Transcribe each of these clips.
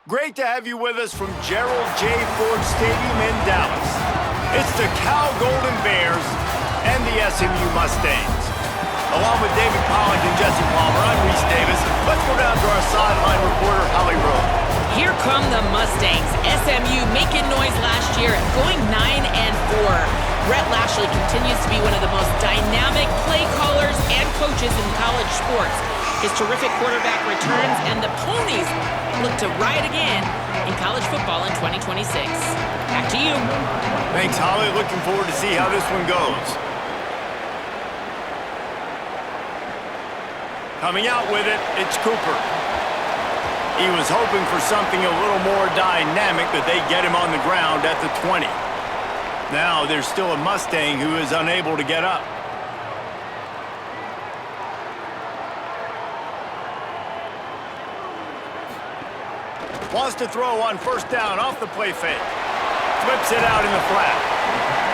Great to have you with us from Gerald J. Ford Stadium in Dallas. It's the Cal Golden Bears and the SMU Mustangs. Along with David Pollock and Jesse Palmer, I'm Reese Davis. Let's go down to our sideline reporter, Holly Rowe. Here come the Mustangs. SMU making noise last year, going 9-4. Brett Lashley continues to be one of the most dynamic play callers and coaches in college sports. His terrific quarterback returns, and the Ponies look to ride again in college football in 2026. Back to you. Thanks, Holly. Looking forward to see how this one goes. Coming out with it, it's Cooper. He was hoping for something a little more dynamic, but they get him on the ground at the 20. Now there's still a Mustang who is unable to get up. Wants to throw on first down off the play fake. Flips it out in the flat.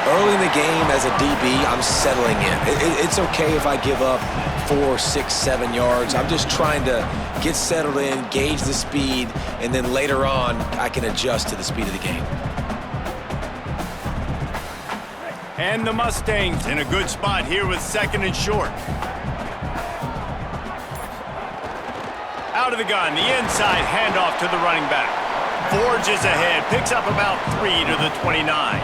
Early in the game as a DB, I'm settling in. It's okay if I give up 4, 6, 7 yards. I'm just trying to get settled in, gauge the speed, and then later on, I can adjust to the speed of the game. And the Mustangs in a good spot here with 2nd and short. Out of the gun, the inside handoff to the running back. Forges ahead, picks up about 3 to the 29.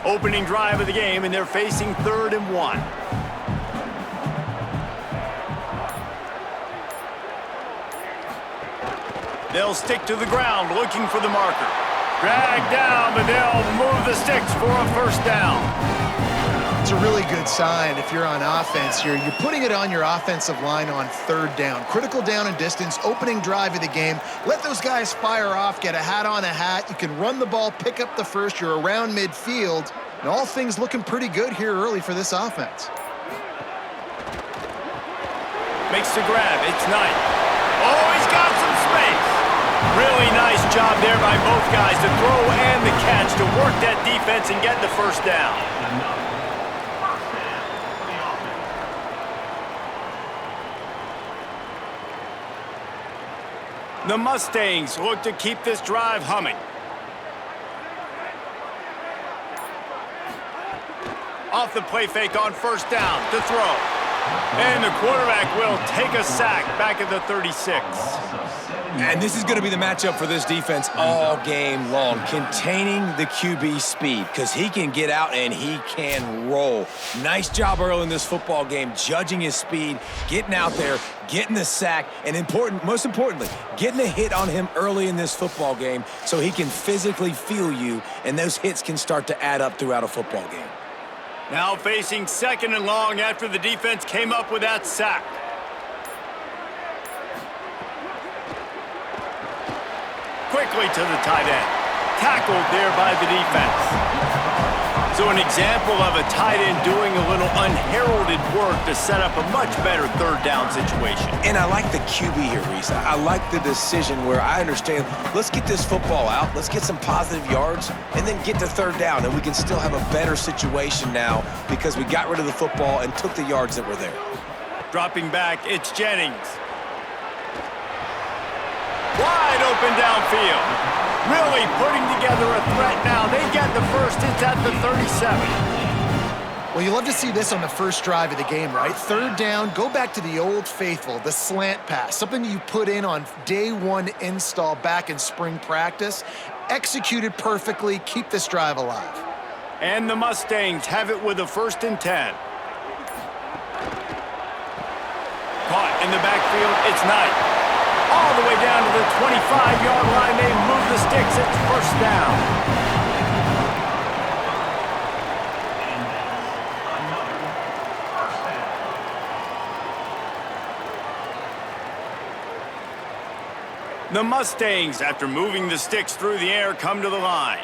Opening drive of the game, and they're facing 3rd and 1. They'll stick to the ground, looking for the marker. Dragged down, but they'll move the sticks for a first down. It's a really good sign if you're on offense here. You're putting it on your offensive line on 3rd down. Critical down and distance, opening drive of the game. Let those guys fire off, get a hat on a hat. You can run the ball, pick up the first. You're around midfield. And all things looking pretty good here early for this offense. Makes the grab. It's Knight. Oh, he's got some space. Really nice job there by both guys, the throw and the catch, to work that defense and get the first down. The Mustangs look to keep this drive humming. Off the play fake on first down to throw. And the quarterback will take a sack back at the 36. And this is going to be the matchup for this defense all game long, containing the QB speed, because he can get out and he can roll. Nice job early in this football game, judging his speed, getting out there, getting the sack, and most importantly, getting a hit on him early in this football game so he can physically feel you, and those hits can start to add up throughout a football game. Now facing 2nd and long after the defense came up with that sack. Quickly to the tight end. Tackled there by the defense. So an example of a tight end doing a little unheralded work to set up a much better 3rd down situation. And I like the QB here, Reese. I like the decision where I understand, let's get this football out, let's get some positive yards, and then get to 3rd down, and we can still have a better situation now because we got rid of the football and took the yards that were there. Dropping back, it's Jennings. Wide open downfield. Really putting together a threat now. They get the first. It's at the 37. Well, you love to see this on the first drive of the game, right? 3rd down, go back to the old faithful, the slant pass, something you put in on day 1 install back in spring practice. Executed perfectly, keep this drive alive. And the Mustangs have it with a 1st and 10. Caught in the backfield, it's Knight. All the way down to the 25-yard line. They move the sticks. It's first down. The Mustangs, after moving the sticks through the air, come to the line.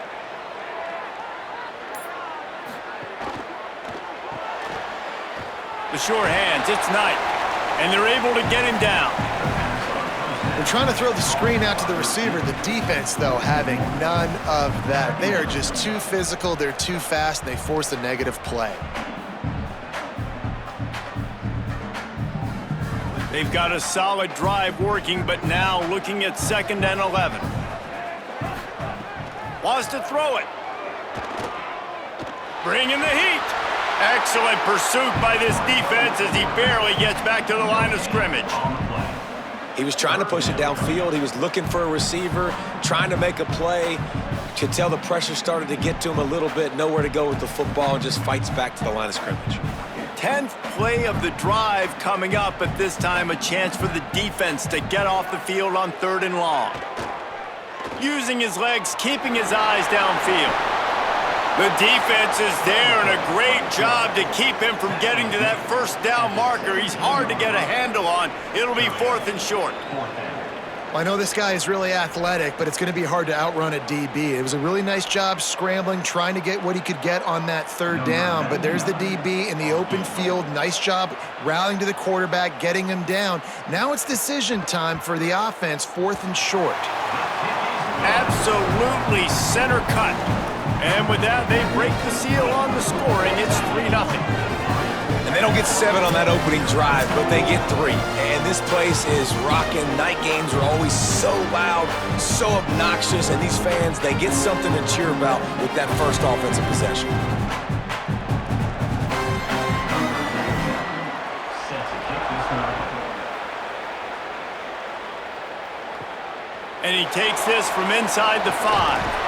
The short hands, it's Knight. And they're able to get him down. trying to throw the screen out to the receiver. The defense, though, having none of that. They are just too physical, they're too fast, and they force a negative play. They've got a solid drive working, but now looking at 2nd and 11. Wants to throw it. Bringing the heat. Excellent pursuit by this defense as he barely gets back to the line of scrimmage. He was trying to push it downfield. He was looking for a receiver, trying to make a play. You could tell the pressure started to get to him a little bit, nowhere to go with the football, and just fights back to the line of scrimmage. 10th play of the drive coming up, but this time a chance for the defense to get off the field on 3rd and long. Using his legs, keeping his eyes downfield. The defense is there, and a great job to keep him from getting to that 1st down marker. He's hard to get a handle on. It'll be 4th and short. Well, I know this guy is really athletic, but it's going to be hard to outrun a DB. It was a really nice job scrambling, trying to get what he could get on that 3rd down, but there's the DB in the open field. Nice job rallying to the quarterback, getting him down. Now it's decision time for the offense, 4th and short. Absolutely center cut. And with that, they break the seal on the scoring. It's 3-0. And they don't get 7 on that opening drive, but they get 3. And this place is rocking. Night games are always so loud, so obnoxious, and these fans, they get something to cheer about with that first offensive possession. And he takes this from inside the 5.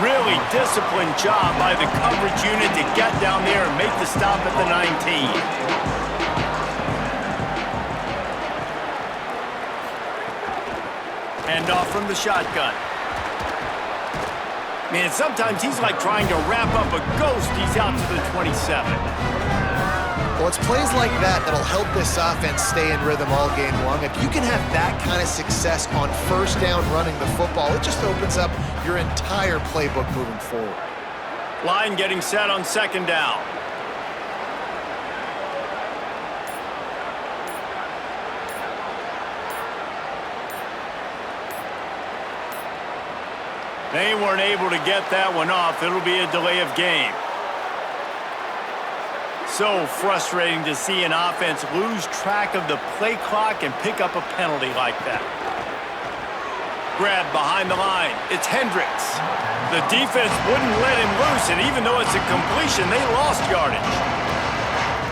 Really disciplined job by the coverage unit to get down there and make the stop at the 19. Hand off from the shotgun. Man, sometimes he's like trying to wrap up a ghost. He's out to the 27. Well, it's plays like that that'll help this offense stay in rhythm all game long. If you can have that kind of success on 1st down running the football, it just opens up your entire playbook moving forward. Line getting set on 2nd down. They weren't able to get that one off. It'll be a delay of game. So frustrating to see an offense lose track of the play clock and pick up a penalty like that. Grab behind the line. It's Hendricks. The defense wouldn't let him loose, and even though it's a completion, they lost yardage.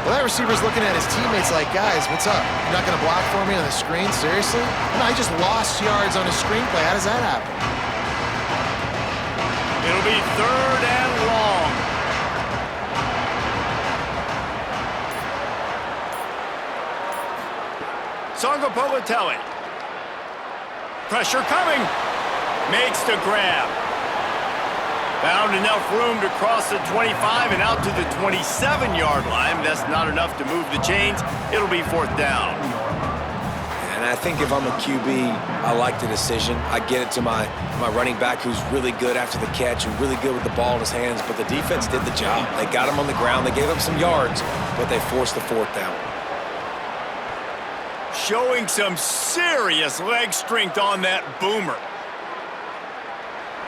Well, that receiver's looking at his teammates like, guys, what's up? You're not going to block for me on the screen? Seriously? No, he just lost yards on a screenplay. How does that happen? It'll be 3rd and long. Songapolatelli. Pressure coming. Makes the grab. Found enough room to cross the 25 and out to the 27-yard line. That's not enough to move the chains. It'll be 4th down. And I think if I'm a QB, I like the decision. I get it to my running back who's really good after the catch and really good with the ball in his hands, but the defense did the job. They got him on the ground. They gave up some yards, but they forced the 4th down. Showing some serious leg strength on that boomer.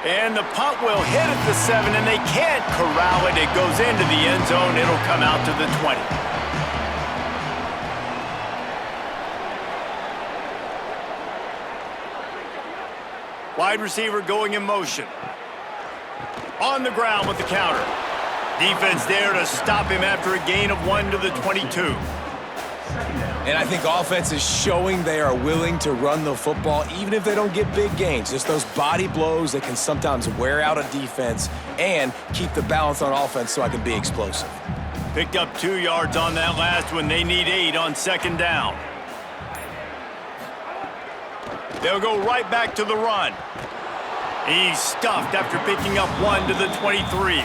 And the punt will hit at the 7, and they can't corral it. It goes into the end zone. It'll come out to the 20. Wide receiver going in motion. On the ground with the counter. Defense there to stop him after a gain of 1 to the 22. And I think offense is showing they are willing to run the football, even if they don't get big gains. Just those body blows that can sometimes wear out a defense and keep the balance on offense so I can be explosive. Picked up 2 yards on that last one. They need 8 on 2nd down. They'll go right back to the run. He's stuffed after picking up 1 to the 23.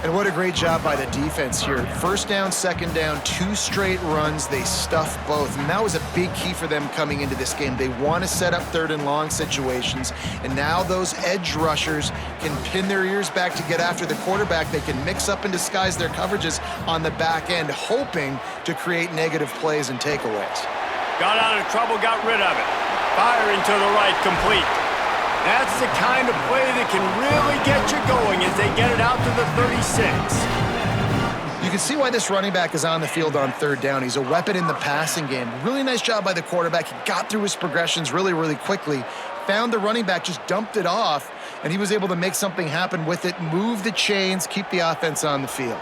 And what a great job by the defense here. 1st down, 2nd down, 2 straight runs. They stuffed both. And that was a big key for them coming into this game. They want to set up 3rd and long situations. And now those edge rushers can pin their ears back to get after the quarterback. They can mix up and disguise their coverages on the back end, hoping to create negative plays and takeaways. Got out of trouble, got rid of it. Firing to the right, complete. That's the kind of play that can really get you going as they get it out to the 36. You can see why this running back is on the field on third down. He's a weapon in the passing game. Really nice job by the quarterback. He got through his progressions really, really quickly. Found the running back, just dumped it off, and he was able to make something happen with it, move the chains, keep the offense on the field.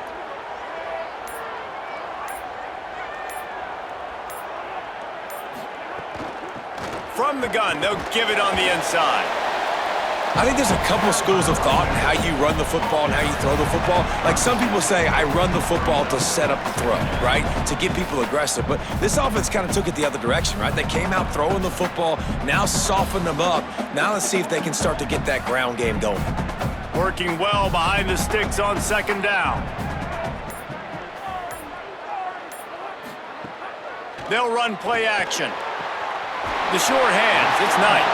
From the gun, they'll give it on the inside. I think there's a couple schools of thought in how you run the football and how you throw the football. Like some people say, I run the football to set up the throw, right? To get people aggressive. But this offense kind of took it the other direction, right? They came out throwing the football, now soften them up. Now let's see if they can start to get that ground game going. Working well behind the sticks on second down. They'll run play action. The short hands, it's Knight.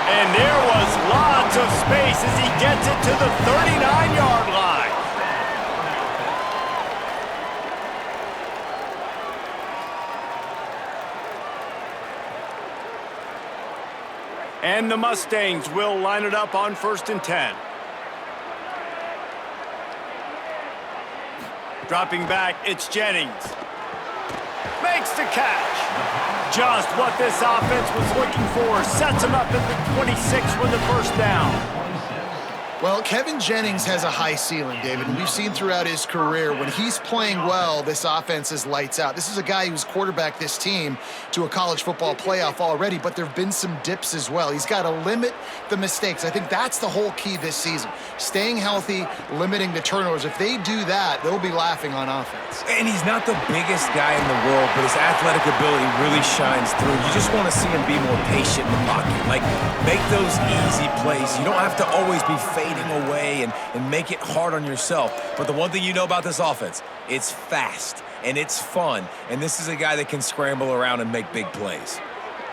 And there was lots of space as he gets it to the 39-yard line. And the Mustangs will line it up on 1st and 10. Dropping back, it's Jennings. Makes the catch. Just what this offense was looking for. Sets him up at the 26 with the first down. Well, Kevin Jennings has a high ceiling, David, and we've seen throughout his career when he's playing well, this offense is lights out. This is a guy who's quarterbacked this team to a college football playoff already, but there have been some dips as well. He's got to limit the mistakes. I think that's the whole key this season. Staying healthy, limiting the turnovers. If they do that, they'll be laughing on offense. And he's not the biggest guy in the world, but his athletic ability really shines through. You just want to see him be more patient in the pocket. Like, make those easy plays. You don't have to always be fading away and make it hard on yourself. But the one thing you know about this offense, it's fast and it's fun. And this is a guy that can scramble around and make big plays.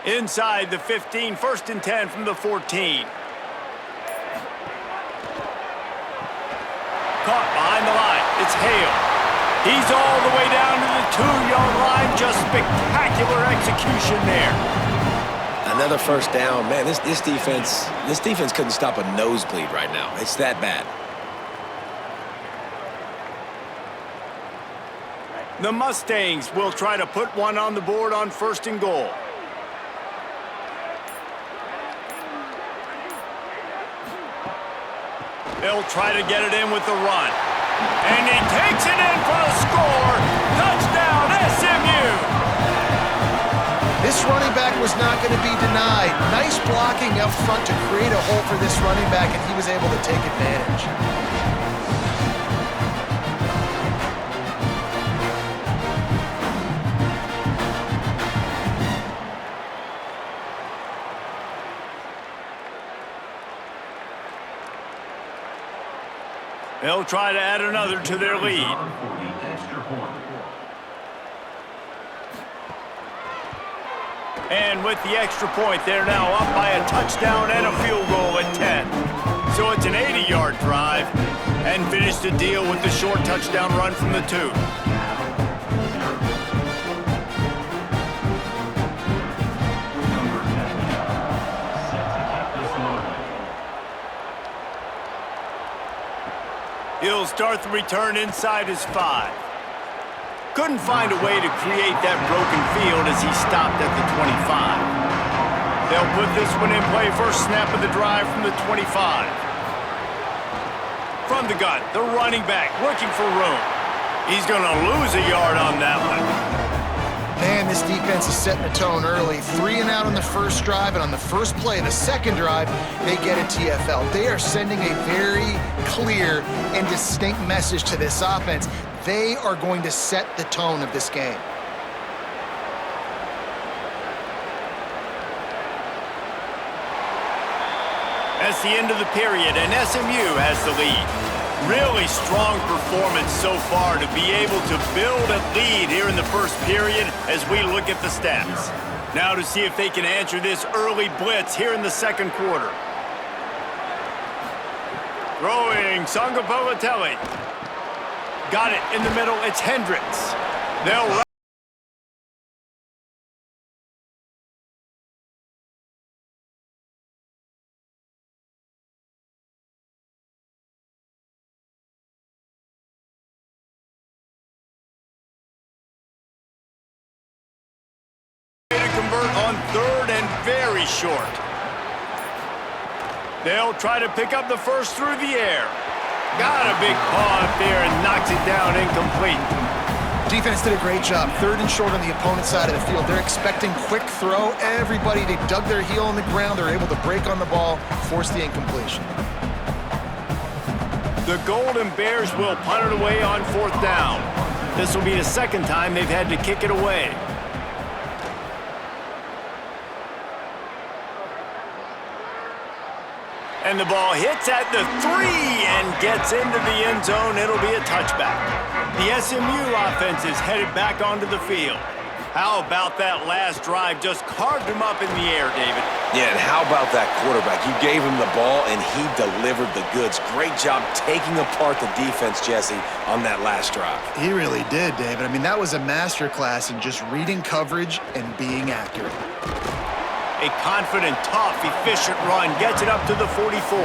Inside the 15, 1st and 10 from the 14. Caught behind the line. It's Hale. He's all the way down to the 2-yard line. Just spectacular execution there. Another first down. Man, this defense couldn't stop a nosebleed right now. It's that bad. The Mustangs will try to put one on the board on 1st and goal. They'll try to get it in with the run. And he takes it in for the score. Touchdown, SMU! This running back was not going to be denied. Nice blocking up front to create a hole for this running back, and he was able to take advantage. They'll try to add another to their lead. And with the extra point, they're now up by a touchdown and a field goal at 10. So it's an 80-yard drive and finish the deal with the short touchdown run from the 2. He'll start the return inside his 5. Couldn't find a way to create that broken field as he stopped at the 25. They'll put this one in play, first snap of the drive from the 25. From the gun, the running back looking for room. He's going to lose a yard on that one. Man, this defense is setting the tone early. 3 and out on the first drive, and on the first play, the second drive, they get a TFL. They are sending a very clear and distinct message to this offense. They are going to set the tone of this game. That's the end of the period, and SMU has the lead. Really strong performance so far to be able to build a lead here in the first period as we look at the stats. Now to see if they can answer this early blitz here in the second quarter. Throwing Sangapalatelli. Got it in the middle, it's Hendricks. They'll third and very short. They'll try to pick up the first through the air. Got a big paw up there and knocks it down incomplete. Defense did a great job. Third and short on the opponent's side of the field. They're expecting quick throw. Everybody, they dug their heel on the ground. They're able to break on the ball, force the incompletion. The Golden Bears will punt it away on fourth down. This will be the second time they've had to kick it away. And the ball hits at the 3 and gets into the end zone. It'll be a touchback. The SMU offense is headed back onto the field. How about that last drive? Just carved him up in the air, David. Yeah, and how about that quarterback? You gave him the ball, and he delivered the goods. Great job taking apart the defense, Jesse, on that last drive. He really did, David. I mean, that was a masterclass in just reading coverage and being accurate. A confident, tough, efficient run gets it up to the 44.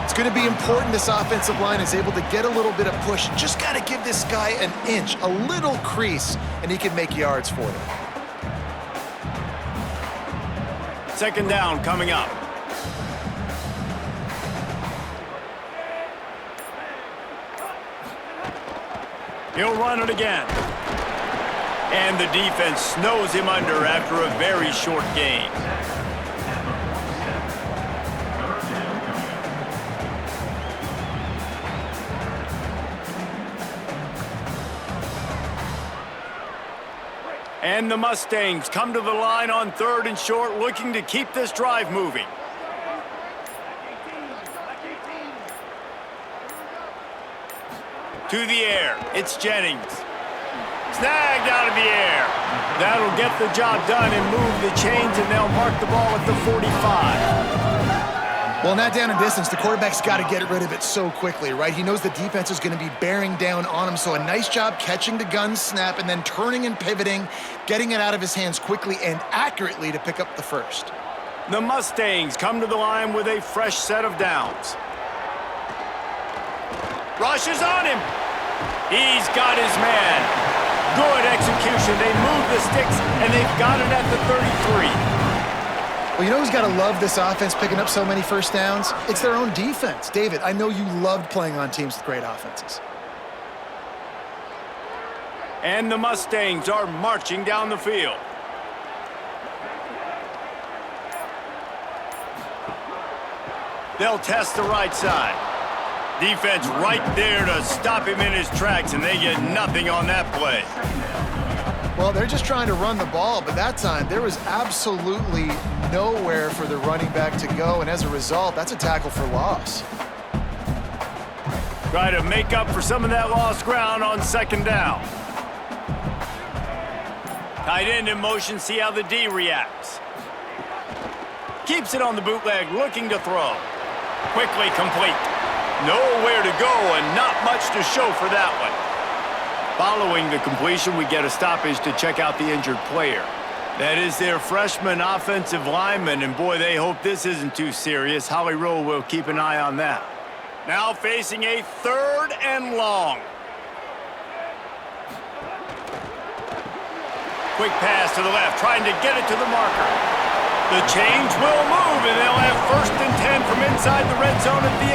It's going to be important this offensive line is able to get a little bit of push. Just got to give this guy an inch, a little crease, and he can make yards for them. Second down coming up. He'll run it again. And the defense snows him under after a very short gain. And the Mustangs come to the line on third and short, looking to keep this drive moving. To the air, it's Jennings. Snagged out of the air. That'll get the job done and move the chains, and they'll mark the ball at the 45. Well, not down in distance. The quarterback's got to get rid of it so quickly, right? He knows the defense is going to be bearing down on him, so a nice job catching the gun snap and then turning and pivoting, getting it out of his hands quickly and accurately to pick up the first. The Mustangs come to the line with a fresh set of downs. Rushes on him. He's got his man. Good execution. They move the sticks, and they've got it at the 33. Well, you know who's got to love this offense picking up so many first downs? It's their own defense. David, I know you loved playing on teams with great offenses. And the Mustangs are marching down the field. They'll test the right side. Defense right there to stop him in his tracks, and they get nothing on that play. Well, they're just trying to run the ball, but that time there was absolutely nowhere for the running back to go, and as a result, that's a tackle for loss. Try to make up for some of that lost ground on second down. Tight end in motion, see how the D reacts. Keeps it on the bootleg, looking to throw. Quickly complete. Nowhere to go and not much to show for that one. Following the completion, we get a stoppage to check out the injured player. That is their freshman offensive lineman, and boy, they hope this isn't too serious. Holly Rowe will keep an eye on that. Now facing a third and long. Quick pass to the left, trying to get it to the marker. The chains will move, and they'll have first and 10 from inside the red zone at the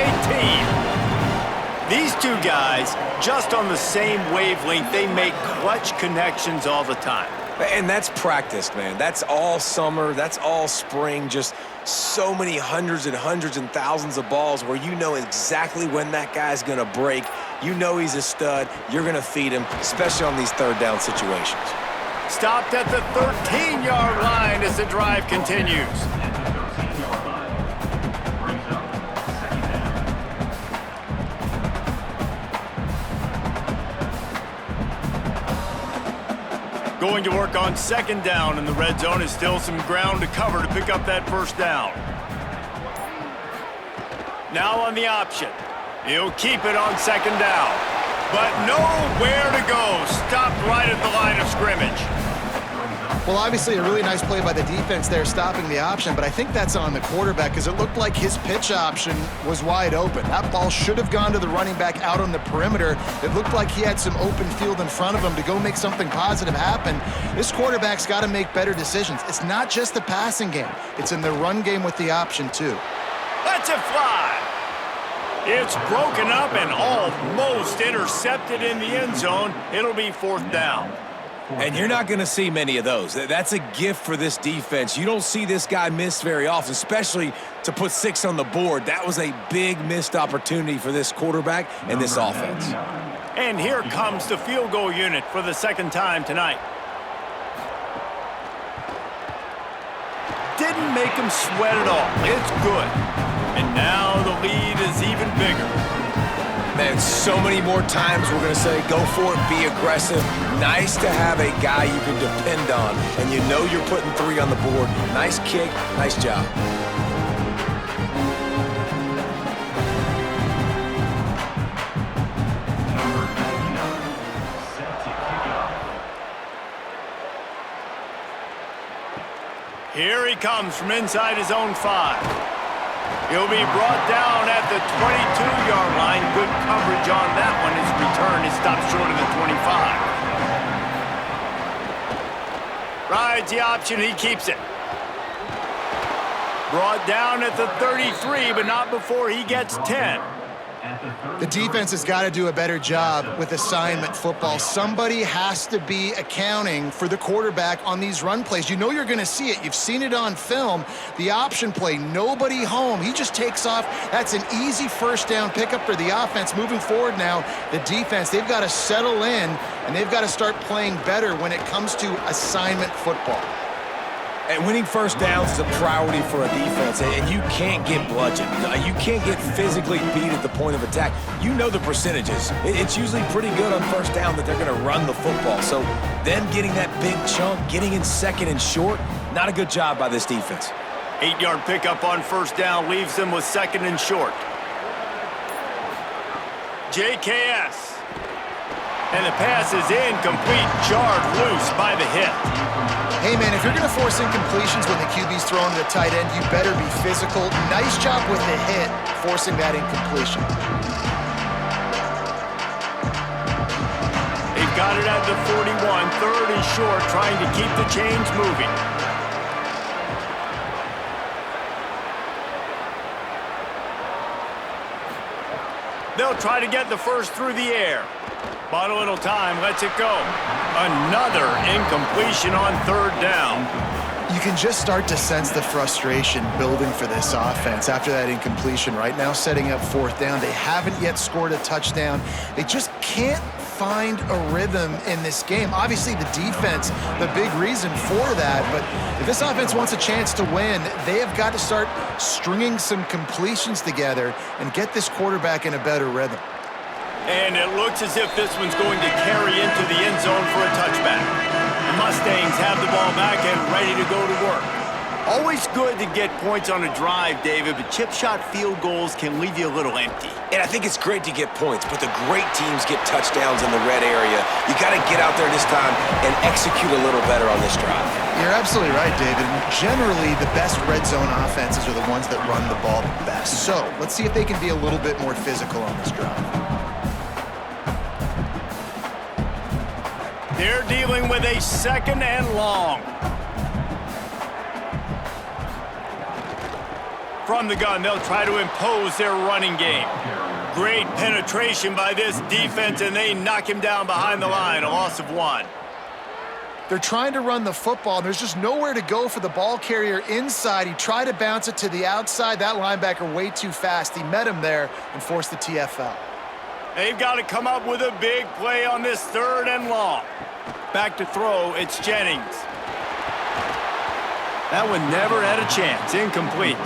18. These two guys, just on the same wavelength, they make clutch connections all the time. And that's practiced, man. That's all summer. That's all spring. Just so many hundreds and thousands of balls where you know exactly when that guy's going to break. You know he's a stud. You're going to feed him, especially on these third down situations. Stopped at the 13-yard line as the drive continues. Going to work on second down, and the red zone is still some ground to cover to pick up that first down. Now on the option. He'll keep it on second down. But nowhere to go. Stopped right at the line of scrimmage. Well, obviously a really nice play by the defense there, stopping the option, but I think that's on the quarterback because it looked like his pitch option was wide open. That ball should have gone to the running back out on the perimeter. It looked like he had some open field in front of him to go make something positive happen. This quarterback's got to make better decisions. It's not just the passing game. It's in the run game with the option, too. Lets it fly. It's broken up and almost intercepted in the end zone. It'll be 4th down. And you're not going to see many of those. That's a gift for this defense. You don't see this guy miss very often, especially to put 6 on the board. That was a big missed opportunity for this quarterback and this offense. And here comes the field goal unit for the 2nd time tonight. Didn't make him sweat at all. It's good. And now the lead is even bigger. Man, so many more times we're going to say, go for it, be aggressive. Nice to have a guy you can depend on, and you know you're putting 3 on the board. Nice kick, nice job. Here he comes from inside his own 5. He'll be brought down at the 22-yard line. Good coverage on that one. His return is stopped short of the 25. Rides the option. He keeps it. Brought down at the 33, but not before he gets 10. The defense has got to do a better job with assignment football. Somebody has to be accounting for the quarterback on these run plays. You know you're going to see it. You've seen it on film. The option play, nobody home. He just takes off. That's an easy 1st down pickup for the offense. Moving forward now, the defense, they've got to settle in, and they've got to start playing better when it comes to assignment football. And winning 1st downs is a priority for a defense, and you can't get bludgeoned. You can't get physically beat at the point of attack. You know the percentages. It's usually pretty good on 1st down that they're going to run the football. So them getting that big chunk, getting in 2nd and short, not a good job by this defense. 8-yard pickup on 1st down leaves them with 2nd and short. JKS. And the pass is incomplete, jarred loose by the hit. Hey, man, if you're going to force incompletions when the QB's throwing to the tight end, you better be physical. Nice job with the hit, forcing that incompletion. They've got it at the 41, 3rd and short, trying to keep the chains moving. They'll try to get the 1st through the air. Bought a little time, lets it go. Another incompletion on 3rd down. You can just start to sense the frustration building for this offense after that incompletion. Right now, setting up 4th down. They haven't yet scored a touchdown. They just can't find a rhythm in this game. Obviously, the defense, the big reason for that. But if this offense wants a chance to win, they have got to start stringing some completions together and get this quarterback in a better rhythm. And it looks as if this one's going to carry into the end zone for a touchback. The Mustangs have the ball back and ready to go to work. Always good to get points on a drive, David, but chip shot field goals can leave you a little empty. And I think it's great to get points, but the great teams get touchdowns in the red area. You got to get out there this time and execute a little better on this drive. You're absolutely right, David. Generally, the best red zone offenses are the ones that run the ball the best. So let's see if they can be a little bit more physical on this drive. They're dealing with a 2nd and long. From the gun, they'll try to impose their running game. Great penetration by this defense, and they knock him down behind the line, a loss of 1. They're trying to run the football, and there's just nowhere to go for the ball carrier inside. He tried to bounce it to the outside. That linebacker way too fast. He met him there and forced the TFL. They've got to come up with a big play on this 3rd and long. Back to throw, it's Jennings. That one never had a chance, incomplete.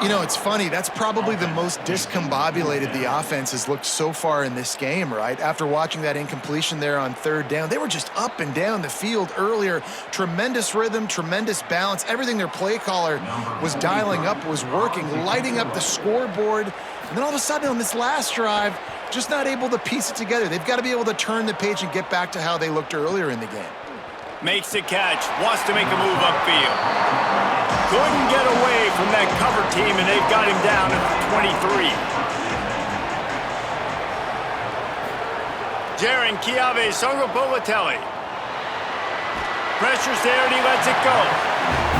You know, it's funny. That's probably the most discombobulated the offense has looked so far in this game, right? After watching that incompletion there on 3rd down, they were just up and down the field earlier. Tremendous rhythm, tremendous balance. Everything their play caller was dialing up was working, lighting up the scoreboard. And then all of a sudden on this last drive, just not able to piece it together. They've got to be able to turn the page and get back to how they looked earlier in the game. Makes the catch, wants to make a move upfield. Couldn't get away from that cover team, and they've got him down at the 23. Jaron Kiave Songobolatelli. Pressure's there, and he lets it go.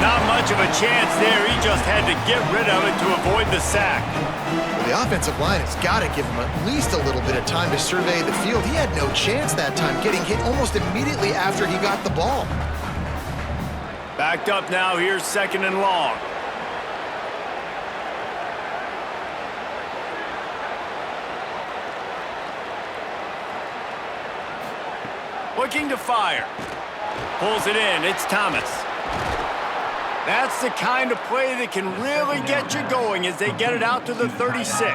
Not much of a chance there. He just had to get rid of it to avoid the sack. Well, the offensive line has got to give him at least a little bit of time to survey the field. He had no chance that time, getting hit almost immediately after he got the ball. Backed up now, here's 2nd and long. Looking to fire. Pulls it in, it's Thomas. That's the kind of play that can really get you going as they get it out to the 36.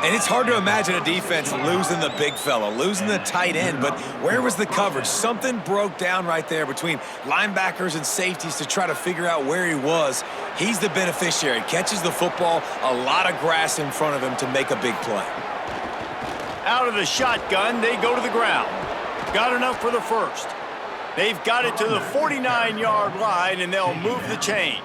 And it's hard to imagine a defense losing the big fella, losing the tight end, but where was the coverage? Something broke down right there between linebackers and safeties to try to figure out where he was. He's the beneficiary, catches the football, a lot of grass in front of him to make a big play. Out of the shotgun, they go to the ground. Got enough for the first. They've got it to the 49-yard line, and they'll move the chains.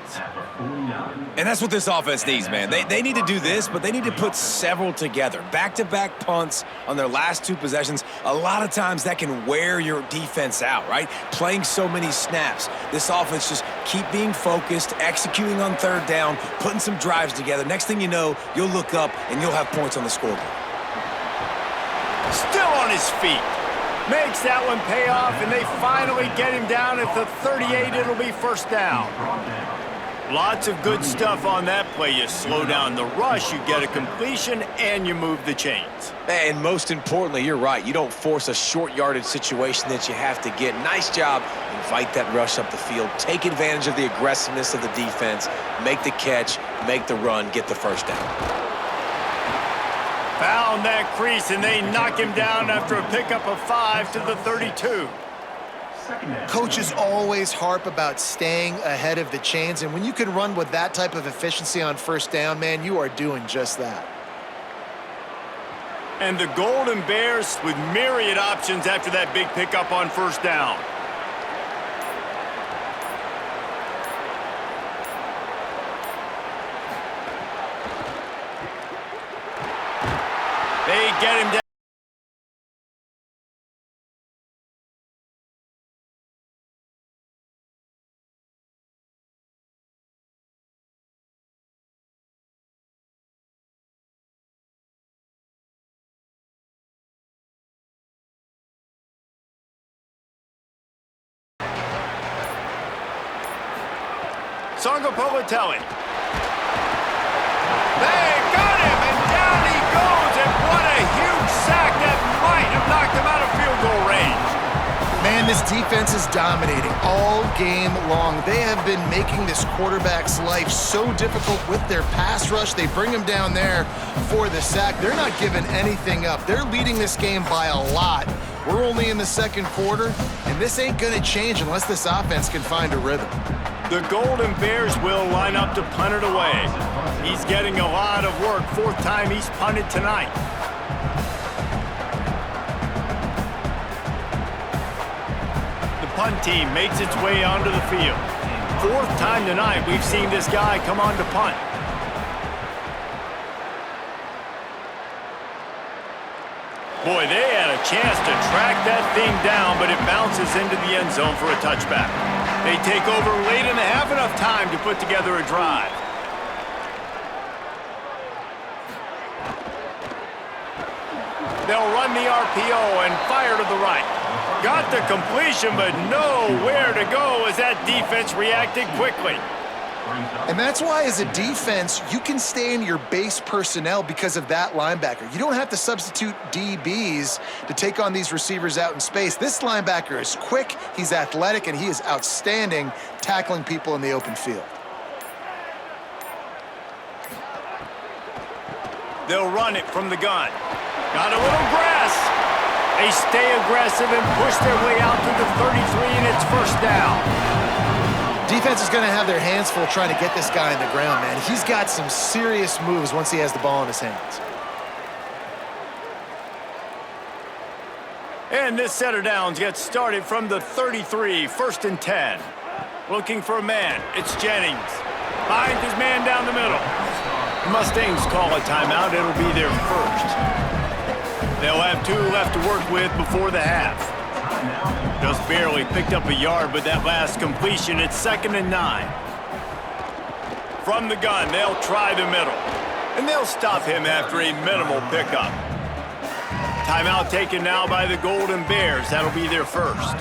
And that's what this offense needs, man. They need to do this, but they need to put several together. Back-to-back punts on their last 2 possessions. A lot of times that can wear your defense out, right? Playing so many snaps. This offense just keep being focused, executing on 3rd down, putting some drives together. Next thing you know, you'll look up and you'll have points on the scoreboard. Still on his feet. Makes that one pay off, and they finally get him down at the 38. It'll be 1st down. Lots of good stuff on that play. You slow down the rush, you get a completion, and you move the chains. And most importantly, you're right. You don't force a short yardage situation that you have to get. Nice job. Invite that rush up the field. Take advantage of the aggressiveness of the defense. Make the catch, make the run, get the 1st down. Found that crease, and they knock him down after a pickup of 5 to the 32. Coaches always harp about staying ahead of the chains, and when you can run with that type of efficiency on 1st down, man, you are doing just that. And the Golden Bears with myriad options after that big pickup on 1st down. They get him down. Songobolatelli. They got him, and down he goes, and what a huge sack that might have knocked him out of field goal range. Man, this defense is dominating all game long. They have been making this quarterback's life so difficult with their pass rush. They bring him down there for the sack. They're not giving anything up. They're leading this game by a lot. We're only in the 2nd quarter, and this ain't going to change unless this offense can find a rhythm. The Golden Bears will line up to punt it away. He's getting a lot of work. 4th time he's punted tonight. The punt team makes its way onto the field. 4th time tonight we've seen this guy come on to punt. Boy, they had a chance to track that thing down, but it bounces into the end zone for a touchback. They take over late and have enough time to put together a drive. They'll run the RPO and fire to the right. Got the completion, but nowhere to go as that defense reacted quickly. And that's why, as a defense, you can stay in your base personnel because of that linebacker. You don't have to substitute DBs to take on these receivers out in space. This linebacker is quick, he's athletic, and he is outstanding tackling people in the open field. They'll run it from the gun. Got a little grass. They stay aggressive and push their way out to the 33, and it's 1st down. Defense is going to have their hands full trying to get this guy on the ground, man. He's got some serious moves once he has the ball in his hands. And this set of downs gets started from the 33, 1st and 10. Looking for a man, it's Jennings. Finds his man down the middle. The Mustangs call a timeout, it'll be their first. They'll have 2 left to work with before the half. Just barely picked up a yard with that last completion, it's 2nd and 9. From the gun, they'll try the middle. And they'll stop him after a minimal pickup. Timeout taken now by the Golden Bears. That'll be their first.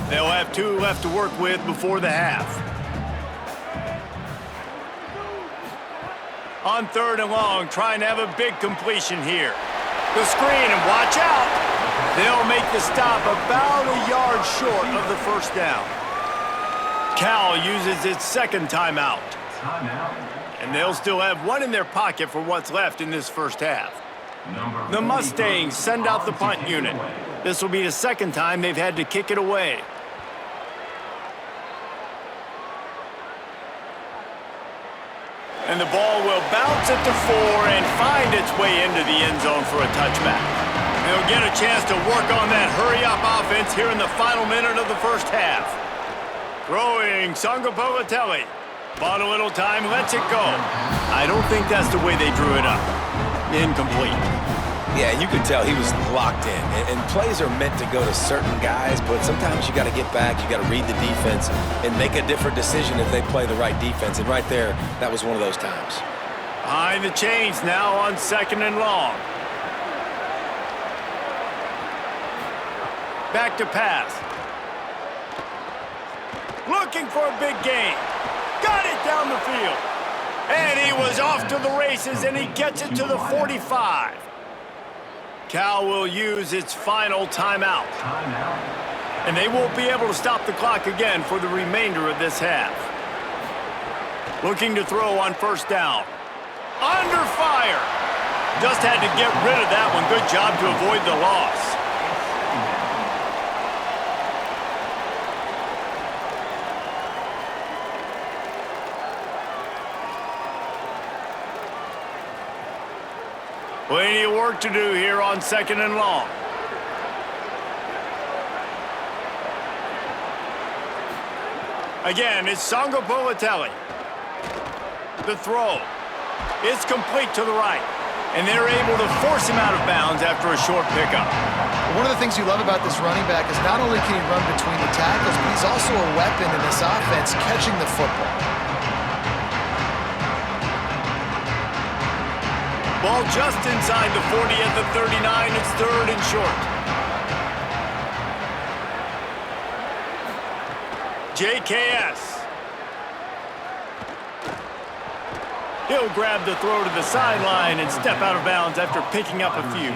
They'll have 2 left to work with before the half. On 3rd and long, trying to have a big completion here. The screen, and watch out. They'll make the stop about a yard short of the first down. Cal uses its 2nd timeout. And they'll still have 1 in their pocket for what's left in this first half. The Mustangs send out the punt unit. This will be the 2nd time they've had to kick it away. And the ball will bounce at the 4 and find its way into the end zone for a touchback. They'll get a chance to work on that hurry-up offense here in the final minute of the first half. Throwing Sangapolitelli. Bought a little time, lets it go. I don't think that's the way they drew it up. Incomplete. Yeah, and you could tell he was locked in. And plays are meant to go to certain guys, but sometimes you got to get back, you got to read the defense, and make a different decision if they play the right defense. And right there, that was one of those times. Behind the chains now on 2nd and long. Back to pass. Looking for a big gain. Got it down the field. And he was off to the races, and he gets it to the 45. Cal will use its final timeout. And they won't be able to stop the clock again for the remainder of this half. Looking to throw on 1st down. Under fire. Just had to get rid of that one. Good job to avoid the loss. Plenty of work to do here on 2nd and long. Again, it's Sangapolitelli. The throw. It's complete to the right. And they're able to force him out of bounds after a short pickup. One of the things you love about this running back is not only can he run between the tackles, but he's also a weapon in this offense catching the football. Ball just inside the 40 at the 39. It's 3rd and short. JKS. He'll grab the throw to the sideline and step out of bounds after picking up a few.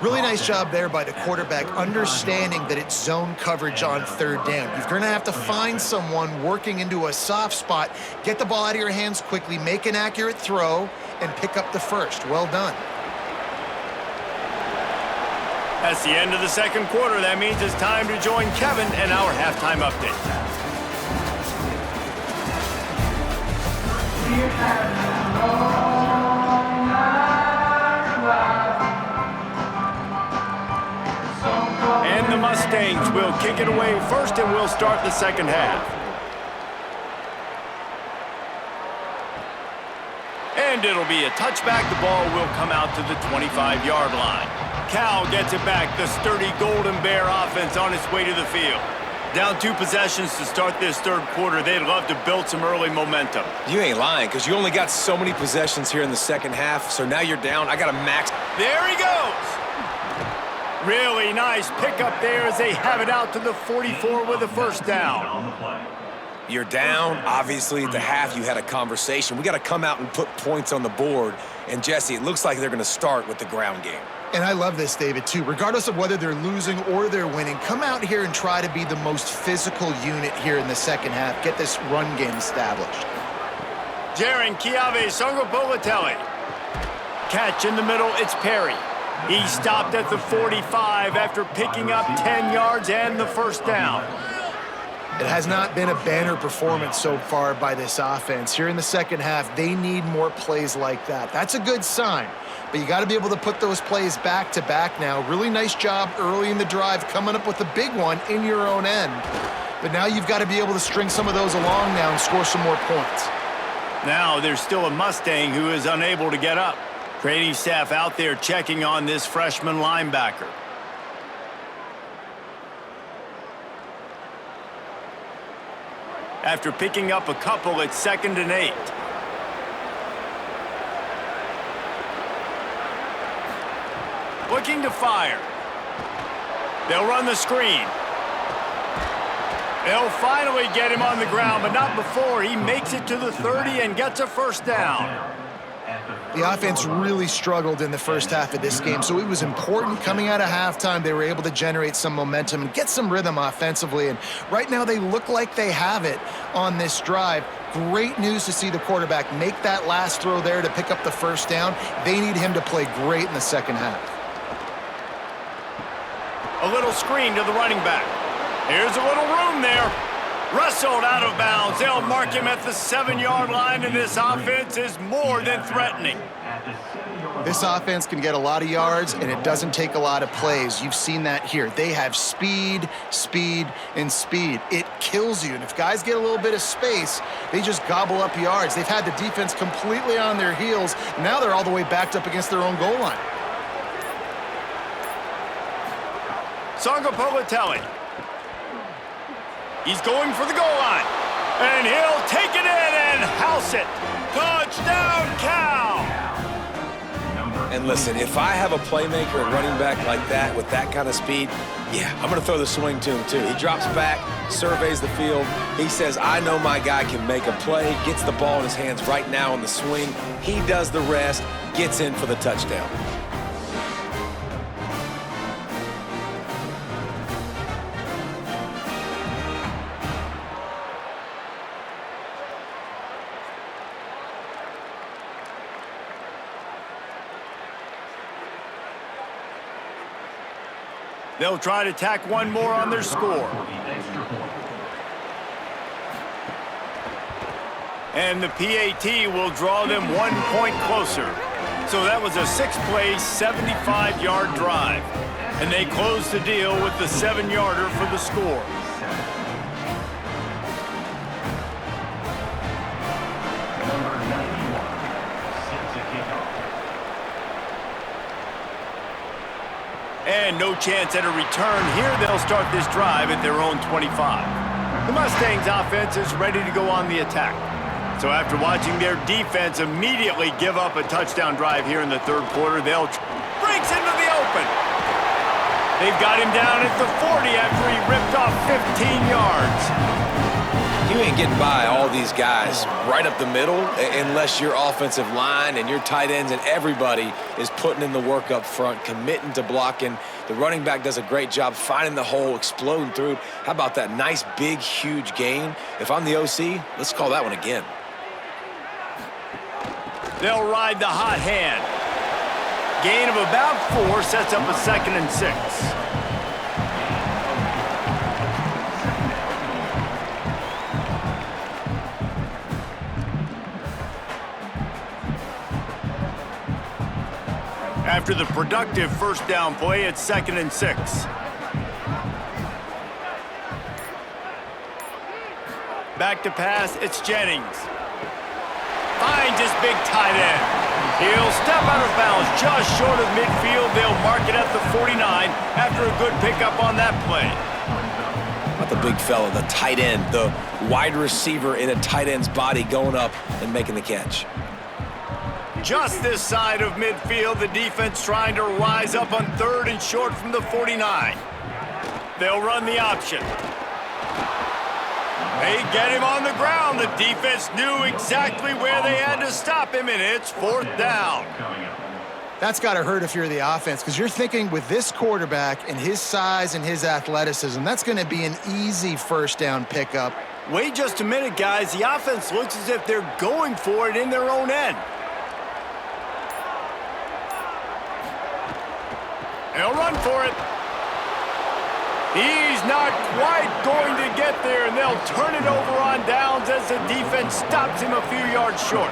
Really nice job there by the quarterback, understanding that it's zone coverage on 3rd down. You're going to have to find someone working into a soft spot, get the ball out of your hands quickly, make an accurate throw, and pick up the first. Well done. That's the end of the 2nd quarter. That means it's time to join Kevin and our halftime update. And the Mustangs will kick it away first, and we'll start the 2nd half. And it'll be a touchback. The ball will come out to the 25-yard line. Cal gets it back. The sturdy Golden Bear offense on its way to the field. Down 2 possessions to start this 3rd quarter. They'd love to build some early momentum. You ain't lying, because you only got so many possessions here in the 2nd half, so now you're down. I got to max. There he goes. Really nice pickup there as they have it out to the 44 with a 1st down. You're down. Obviously, at the half, you had a conversation. We got to come out and put points on the board. And, Jesse, it looks like they're going to start with the ground game. And I love this, David, too. Regardless of whether they're losing or they're winning, come out here and try to be the most physical unit here in the 2nd half. Get this run game established. Jaron Chiave Sangapolitelli. Catch in the middle, it's Perry. He stopped at the 45 after picking up 10 yards and the 1st down. It has not been a banner performance so far by this offense. Here in the 2nd half, they need more plays like that. That's a good sign. but you got to be able to put those plays back to back now. Really nice job early in the drive coming up with a big one in your own end. But now you've got to be able to string some of those along now and score some more points. Now there's still a Mustang who is unable to get up. Training staff out there checking on this freshman linebacker. After picking up a couple, it's 2nd and 8. Looking to fire. They'll run the screen. They'll finally get him on the ground, but not before he makes it to the 30 and gets a first down. The offense really struggled in the first half of this game, so it was important coming out of halftime. They were able to generate some momentum and get some rhythm offensively, and right now they look like they have it on this drive. Great news to see the quarterback make that last throw there to pick up the first down. They need him to play great in the second half. A little screen to the running back. Here's a little room there. Wrestled out of bounds. They'll mark him at the 7-yard line, and this offense is more than threatening. This offense can get a lot of yards, and it doesn't take a lot of plays. You've seen that here. They have speed, speed, and speed. It kills you, and if guys get a little bit of space, they just gobble up yards. They've had the defense completely on their heels. Now they're all the way backed up against their own goal line. Sangapolitelli. He's going for the goal line. And he'll take it in and house it. Touchdown, Cal! And listen, if I have a playmaker and running back like that with that kind of speed, yeah, I'm going to throw the swing to him too. He drops back, surveys the field. He says, I know my guy can make a play, gets the ball in his hands right now on the swing. He does the rest, gets in for the touchdown. They'll try to tack one more on their score. And the PAT will draw them 1 point closer. So that was a 6-play, 75-yard drive. And they close the deal with the 7-yarder for the score. And no chance at a return here. They'll start this drive at their own 25. The Mustangs offense is ready to go on the attack. So after watching their defense immediately give up a touchdown drive here in the third quarter, they'll breaks into the open. They've got him down at the 40 after he ripped off 15 yards. You ain't getting by all these guys right up the middle unless your offensive line and your tight ends and everybody is putting in the work up front, committing to blocking. The running back does a great job finding the hole, exploding through. How about that nice, big, huge gain? If I'm the OC, let's call that one again. They'll ride the hot hand. Gain of about 4 sets up a 2nd and 6. After the productive first down play, it's 2nd and 6. Back to pass, it's Jennings. Finds his big tight end. He'll step out of bounds just short of midfield. They'll mark it at the 49 after a good pickup on that play. Not the big fella, the tight end, the wide receiver in a tight end's body going up and making the catch. Just this side of midfield, the defense trying to rise up on 3rd and short from the 49. They'll run the option. They get him on the ground. The defense knew exactly where they had to stop him, and it's 4th down. That's got to hurt if you're the offense, because you're thinking with this quarterback and his size and his athleticism, that's going to be an easy first down pickup. Wait just a minute, guys. The offense looks as if they're going for it in their own end. They'll run for it. He's not quite going to get there, and they'll turn it over on downs as the defense stops him a few yards short.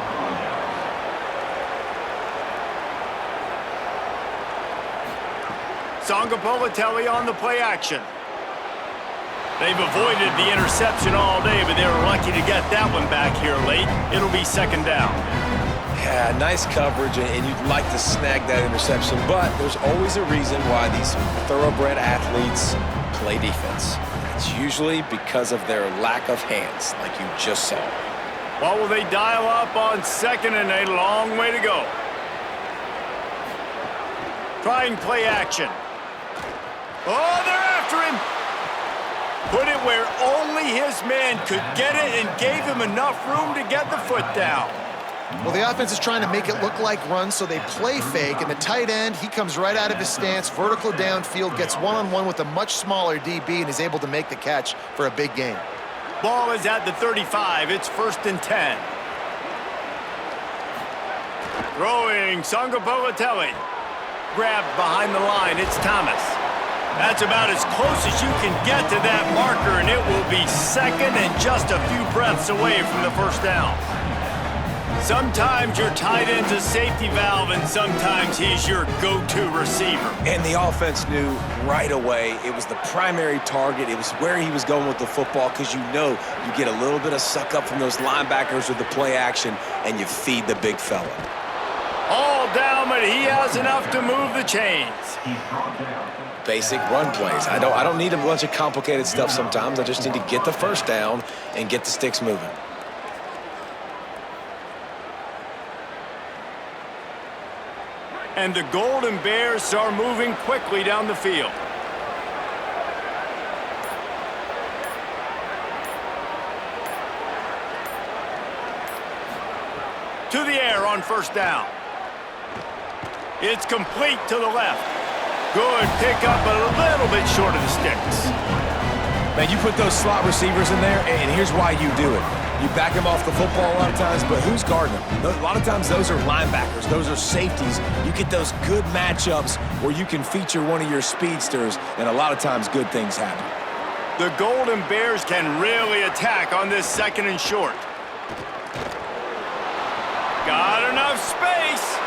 Sangapolatelli on the play action. They've avoided the interception all day, but they were lucky to get that one back here late. It'll be second down. Yeah, nice coverage, and you'd like to snag that interception, but there's always a reason why these thoroughbred athletes play defense. It's usually because of their lack of hands, like you just saw. What will they dial up on second and a long way to go? Trying play action. Oh, they're after him. Put it where only his man could get it and gave him enough room to get the foot down. Well, the offense is trying to make it look like runs, so they play fake, and the tight end, he comes right out of his stance, vertical downfield, gets one-on-one with a much smaller DB, and is able to make the catch for a big gain. Ball is at the 35. It's 1st and 10. Throwing Sangapolatelli. Grabbed behind the line. It's Thomas. That's about as close as you can get to that marker, and it will be second and just a few breaths away from the first down. Sometimes your tight end's a safety valve, and sometimes he's your go-to receiver. And the offense knew right away it was the primary target. It was where he was going with the football, because you know you get a little bit of suck up from those linebackers with the play action, and you feed the big fella. All down, but he has enough to move the chains. Basic run plays. I don't need a bunch of complicated stuff sometimes. I just need to get the first down and get the sticks moving. And the Golden Bears are moving quickly down the field. To the air on first down. It's complete to the left. Good pickup, but a little bit short of the sticks. Man, you put those slot receivers in there, and here's why you do it. You back them off the football a lot of times, but who's guarding them? A lot of times those are linebackers. Those are safeties. You get those good matchups where you can feature one of your speedsters, and a lot of times good things happen. The Golden Bears can really attack on this second and short. Got enough space.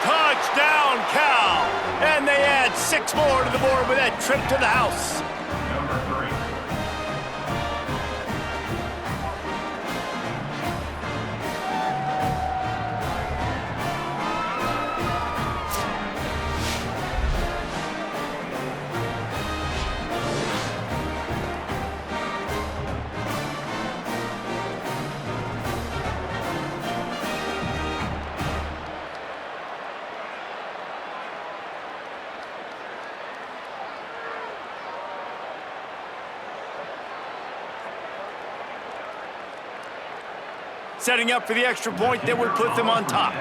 Touchdown, Cal. And they add 6 more to the board with that trip to the house. Setting up for the extra point that would put them on top.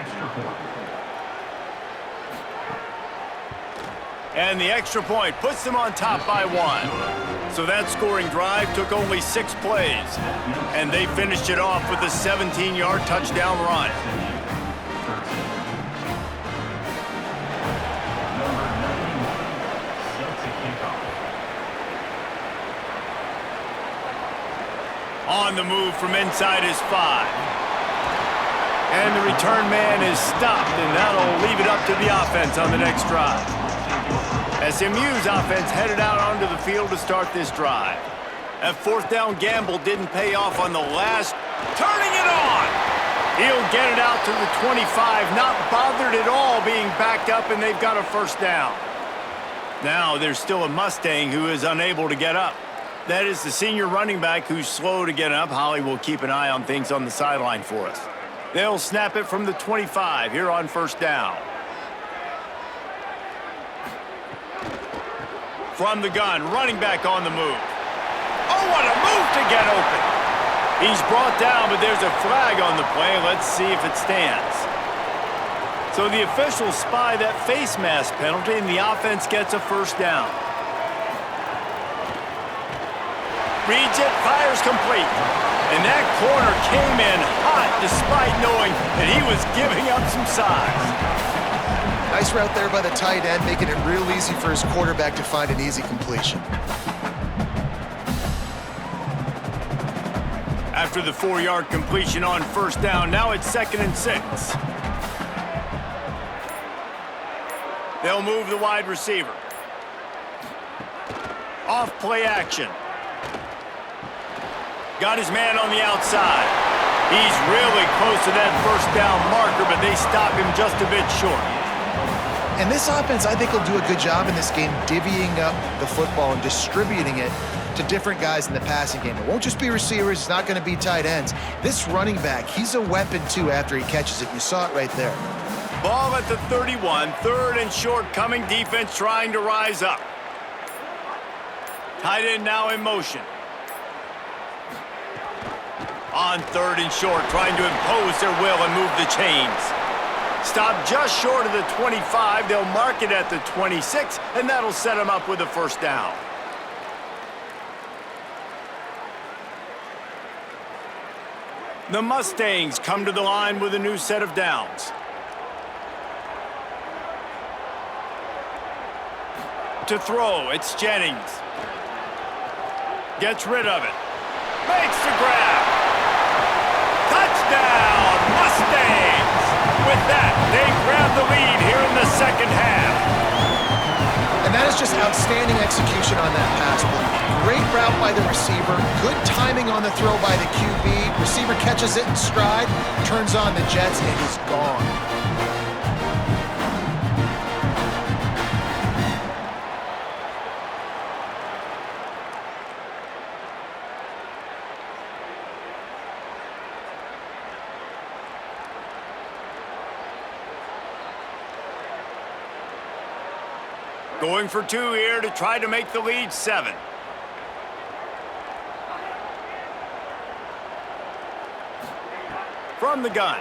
And the extra point puts them on top by 1. So that scoring drive took only 6 plays. And they finished it off with a 17-yard touchdown run. On the move from inside his 5. And the return man is stopped, and that'll leave it up to the offense on the next drive. SMU's offense headed out onto the field to start this drive. That 4th down gamble didn't pay off on the last. Turning it on! He'll get it out to the 25, not bothered at all being backed up, and they've got a first down. Now there's still a Mustang who is unable to get up. That is the senior running back who's slow to get up. Holly will keep an eye on things on the sideline for us. They'll snap it from the 25 here on first down. From the gun, running back on the move. Oh, what a move to get open. He's brought down, but there's a flag on the play. Let's see if it stands. So the officials spy that face mask penalty, and the offense gets a first down. Reads it, fires complete. And that corner came in hot despite knowing that he was giving up some size. Nice route there by the tight end, making it real easy for his quarterback to find an easy completion. After the 4-yard completion on first down, now it's 2nd and 6. They'll move the wide receiver. Off play action. Got his man on the outside. He's really close to that first down marker, but they stop him just a bit short. And this offense, I think, will do a good job in this game divvying up the football and distributing it to different guys in the passing game. It won't just be receivers. It's not going to be tight ends. This running back, he's a weapon, too, after he catches it. You saw it right there. Ball at the 31, third and short, coming defense trying to rise up. Tight end now in motion. On third and short, trying to impose their will and move the chains. Stop just short of the 25. They'll mark it at the 26, and that'll set them up with a first down. The Mustangs come to the line with a new set of downs. To throw, it's Jennings. Gets rid of it. Makes the grab. Touchdown, Mustangs! With that, they grab the lead here in the second half. And that is just outstanding execution on that pass play. Great route by the receiver, good timing on the throw by the QB. Receiver catches it in stride, turns on the jets, and he's gone. Going for two here to try to make the lead 7. From the gun.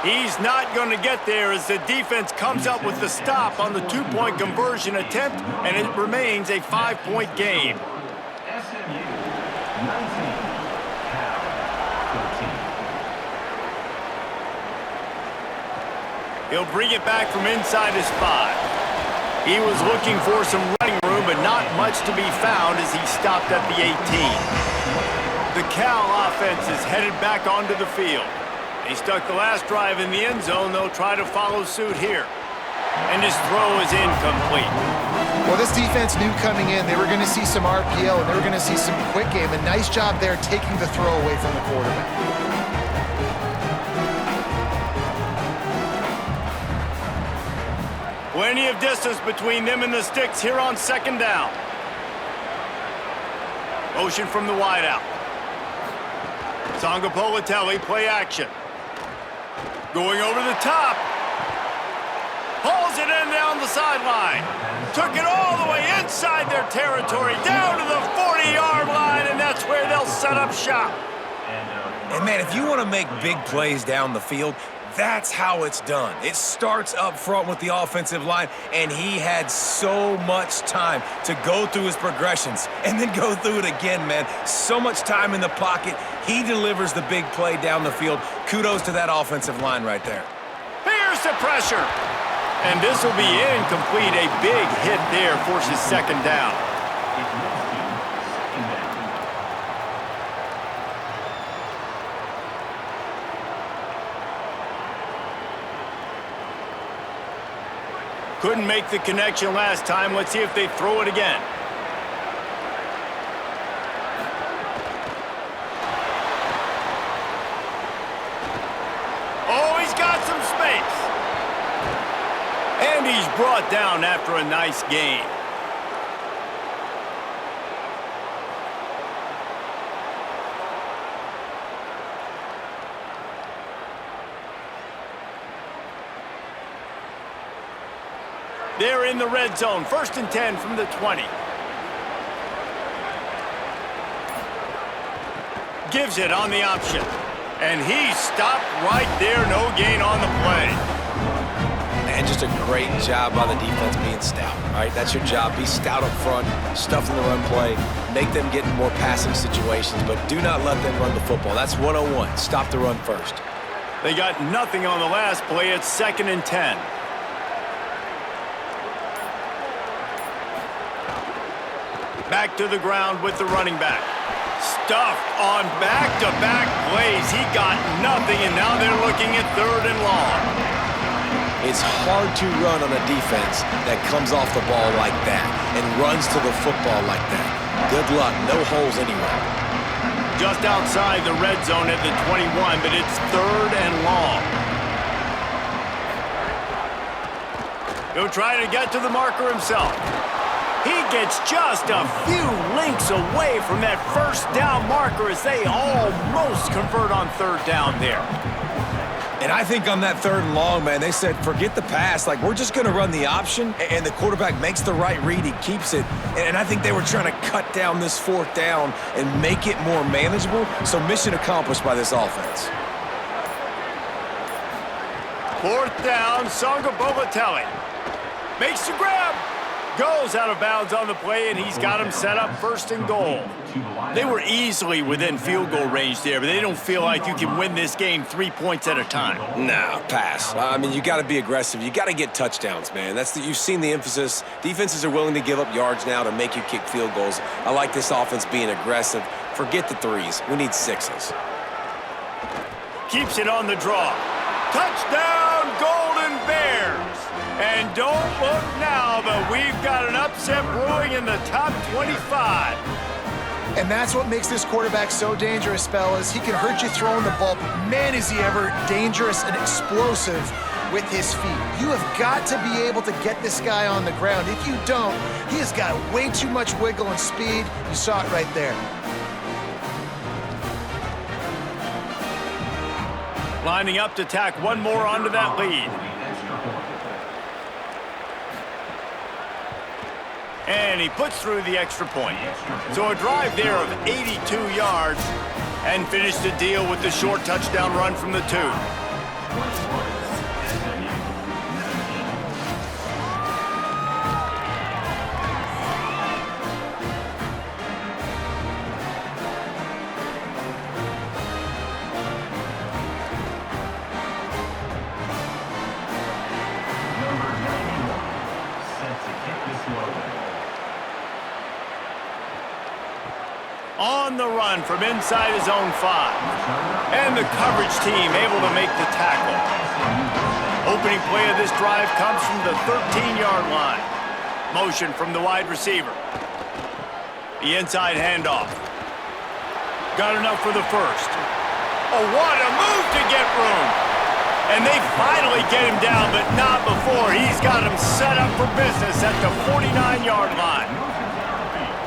He's not going to get there as the defense comes up with the stop on the two-point conversion attempt, and it remains a 5-point game. SMU 19, Cal 13. He'll bring it back from inside his 5. He was looking for some running room, but not much to be found as he stopped at the 18. The Cal offense is headed back onto the field. He stuck the last drive in the end zone. They'll try to follow suit here. And his throw is incomplete. Well, this defense knew coming in they were going to see some RPO and they were going to see some quick game. A nice job there taking the throw away from the quarterback. Plenty of distance between them and the sticks here on second down. Motion from the wideout. Sangapolitelli, play action. Going over the top. Pulls it in down the sideline. Took it all the way inside their territory, down to the 40-yard line, and that's where they'll set up shop. And, man, if you want to make big plays down the field, that's how it's done. It starts up front with the offensive line, and he had so much time to go through his progressions and then go through it again, man. So much time in the pocket. He delivers the big play down the field. Kudos to that offensive line right there. Here's the pressure. And this will be incomplete. A big hit there forces second down. Couldn't make the connection last time. Let's see if they throw it again. Oh, he's got some space. And he's brought down after a nice gain. They're in the red zone. 1st and 10 from the 20. Gives it on the option. And he stopped right there. No gain on the play. And just a great job by the defense being stout, right? That's your job. Be stout up front, stuff in the run play, make them get in more passing situations, but do not let them run the football. That's 101. Stop the run first. They got nothing on the last play. It's 2nd and 10. Back to the ground with the running back. Stuffed on back-to-back plays. He got nothing, and now they're looking at 3rd and long. It's hard to run on a defense that comes off the ball like that and runs to the football like that. Good luck. No holes anywhere. Just outside the red zone at the 21, but it's 3rd and long. He'll try to get to the marker himself. He gets just a few links away from that first down marker as they almost convert on 3rd down there. And I think on that 3rd and long, man, they said, forget the pass. Like, we're just going to run the option, and the quarterback makes the right read. He keeps it. And I think they were trying to cut down this 4th down and make it more manageable. So mission accomplished by this offense. 4th down, Songa Bobatelli makes the grab. Goes out of bounds on the play, and he's got him set up 1st and goal. They were easily within field goal range there, but they don't feel like you can win this game 3 points at a time. Nah, pass. I mean, you got to be aggressive. You got to get touchdowns, man. You've seen the emphasis. Defenses are willing to give up yards now to make you kick field goals. I like this offense being aggressive. Forget the 3s. We need 6s. Keeps it on the draw. Touchdown, Golden Bears! And don't look now, but we've got an upset brewing in the top 25. And that's what makes this quarterback so dangerous, fellas. He can hurt you throwing the ball, but man, is he ever dangerous and explosive with his feet. You have got to be able to get this guy on the ground. If you don't, he has got way too much wiggle and speed. You saw it right there. Lining up to tack one more onto that lead. And he puts through the extra point. So a drive there of 82 yards and finished the deal with the short touchdown run from the 2. On the run from inside his own 5. And the coverage team able to make the tackle. Opening play of this drive comes from the 13-yard line. Motion from the wide receiver. The inside handoff. Got enough for the 1st. Oh, what a move to get room. And they finally get him down, but not before. He's got him set up for business at the 49-yard line.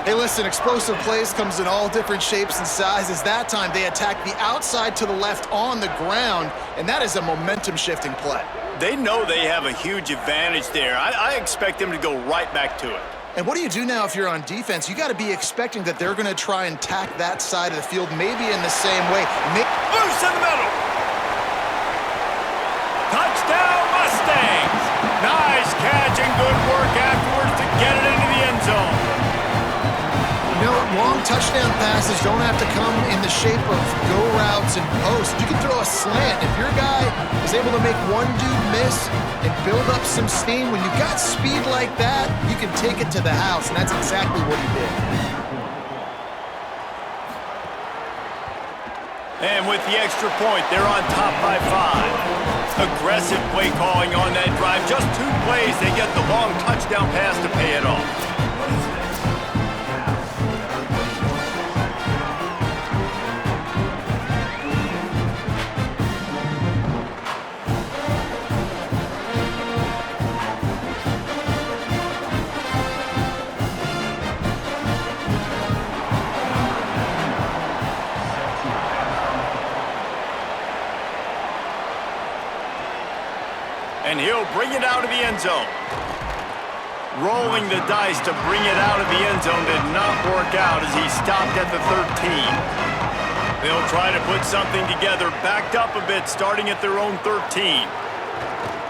Hey, listen, explosive plays comes in all different shapes and sizes. That time, they attacked the outside to the left on the ground, and that is a momentum-shifting play. They know they have a huge advantage there. I expect them to go right back to it. And what do you do now if you're on defense? You got to be expecting that they're going to try and tack that side of the field, maybe in the same way. Loose in the middle. Touchdown, Mustangs. Nice catch and good work afterwards to get it into the end zone. You know, long touchdown passes don't have to come in the shape of go routes and posts. You can throw a slant. If your guy is able to make one dude miss and build up some steam, when you've got speed like that, you can take it to the house, and that's exactly what he did. And with the extra point, they're on top by 5. Aggressive play calling on that drive. Just 2 plays, they get the long touchdown pass to pay it off. And he'll bring it out of the end zone. Rolling the dice to bring it out of the end zone did not work out as he stopped at the 13. They'll try to put something together, backed up a bit, starting at their own 13.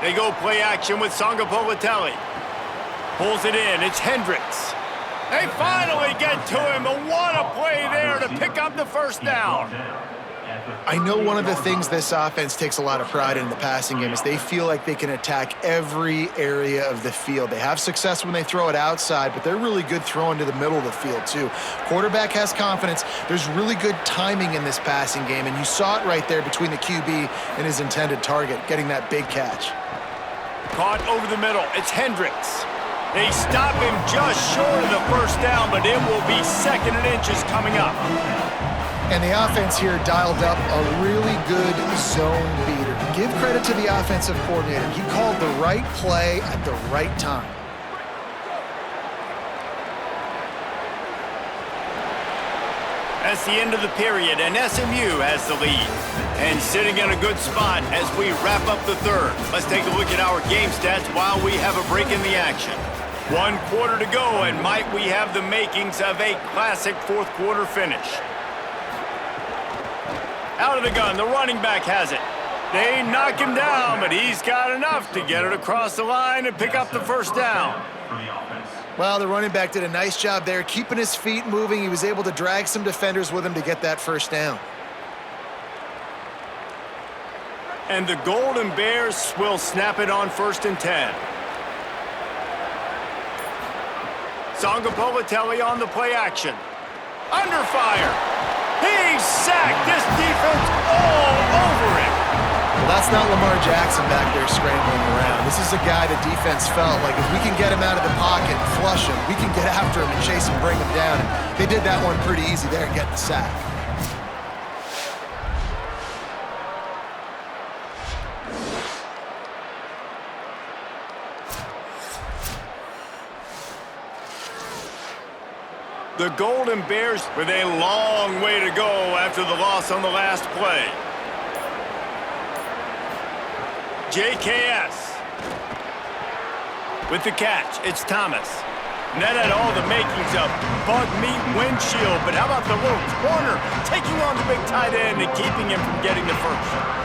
They go play action with Songa Bobatelli. Pulls it in. It's Hendricks. They finally get to him, but what a play there to pick up the 1st down. I know one of the things this offense takes a lot of pride in the passing game is they feel like they can attack every area of the field. They have success when they throw it outside, but they're really good throwing to the middle of the field too. Quarterback has confidence. There's really good timing in this passing game, and you saw it right there between the QB and his intended target, getting that big catch. Caught over the middle. It's Hendricks. They stop him just short of the first down, but it will be 2nd and inches coming up. And the offense here dialed up a really good zone beater. Give credit to the offensive coordinator. He called the right play at the right time. That's the end of the period, and SMU has the lead. And sitting in a good spot as we wrap up the 3rd. Let's take a look at our game stats while we have a break in the action. 1 quarter to go, and might we have the makings of a classic 4th quarter finish. Out of the gun, the running back has it. They knock him down, but he's got enough to get it across the line and pick up the first down. Well, the running back did a nice job there, keeping his feet moving. He was able to drag some defenders with him to get that first down. And the Golden Bears will snap it on 1st and 10. Sangapolatelli on the play action. Under fire. He's sacked. This defense all over him. Well, that's not Lamar Jackson back there scrambling around. This is a guy the defense felt like if we can get him out of the pocket and flush him, we can get after him and chase him, bring him down. And they did that one pretty easy there and get the sack. The Golden Bears with a long way to go after the loss on the last play. JKS. With the catch, it's Thomas. And that had all the makings of bug meat windshield, but how about the little corner taking on the big tight end and keeping him from getting the first?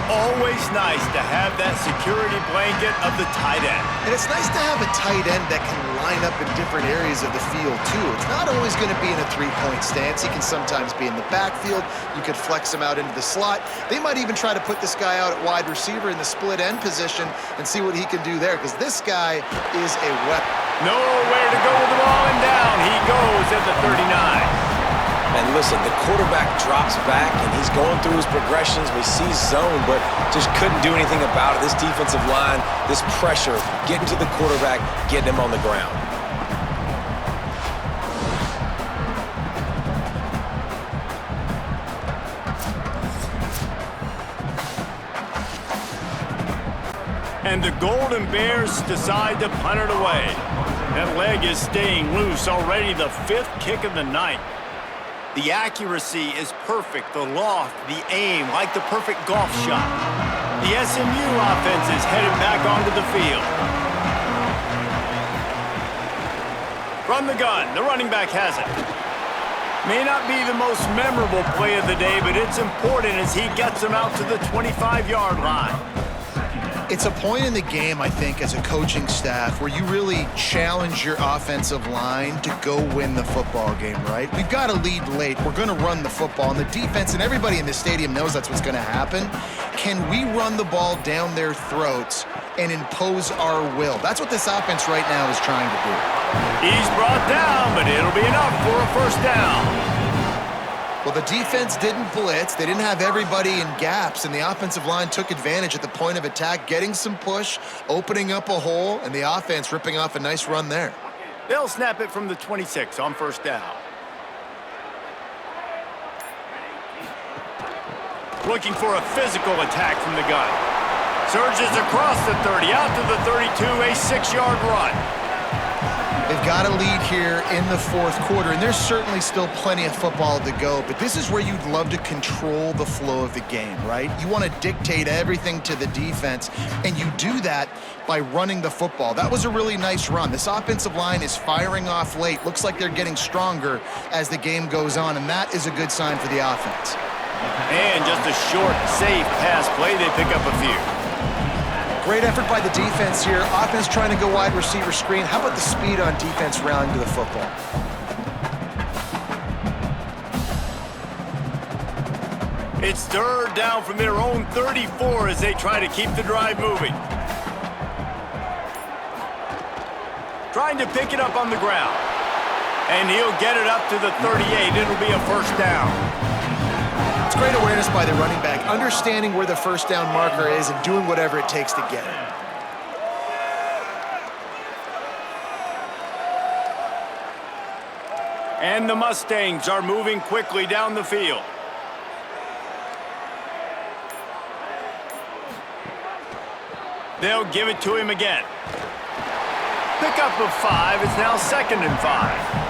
Always nice to have that security blanket of the tight end. And it's nice to have a tight end that can line up in different areas of the field, too. It's not always going to be in a three-point stance. He can sometimes be in the backfield. You could flex him out into the slot. They might even try to put this guy out at wide receiver in the split end position and see what he can do there, because this guy is a weapon. Nowhere to go with the ball, and down he goes at the 39. And listen, the quarterback drops back, and he's going through his progressions. We see zone, but just couldn't do anything about it. This defensive line, this pressure, getting to the quarterback, getting him on the ground. And the Golden Bears decide to punt it away. That leg is staying loose, already the 5th kick of the night. The accuracy is perfect, the loft, the aim, like the perfect golf shot. The SMU offense is headed back onto the field. From the gun, the running back has it. May not be the most memorable play of the day, but it's important as he gets them out to the 25-yard line. It's a point in the game, I think, as a coaching staff where you really challenge your offensive line to go win the football game, right? We've got to lead late. We're going to run the football. And the defense and everybody in the stadium knows that's what's going to happen. Can we run the ball down their throats and impose our will? That's what this offense right now is trying to do. He's brought down, but it'll be enough for a first down. Well, the defense didn't blitz. They didn't have everybody in gaps, and the offensive line took advantage at the point of attack, getting some push, opening up a hole, and the offense ripping off a nice run there. They'll snap it from the 26 on first down. Looking for a physical attack from the gun. Surges across the 30, out to the 32, a 6-yard run. They've got a lead here in the 4th quarter, and there's certainly still plenty of football to go, but this is where you'd love to control the flow of the game, right? You want to dictate everything to the defense, and you do that by running the football. That was a really nice run. This offensive line is firing off late. Looks like they're getting stronger as the game goes on, and that is a good sign for the offense. And just a short, safe pass play. They pick up a few. Great effort by the defense here. Offense trying to go wide receiver screen. How about the speed on defense rallying to the football? It's 3rd down from their own 34 as they try to keep the drive moving. Trying to pick it up on the ground. And he'll get it up to the 38. It'll be a first down. It's great awareness by the running back, understanding where the first down marker is and doing whatever it takes to get it. And the Mustangs are moving quickly down the field. They'll give it to him again. Pickup of 5. It's now 2nd and 5.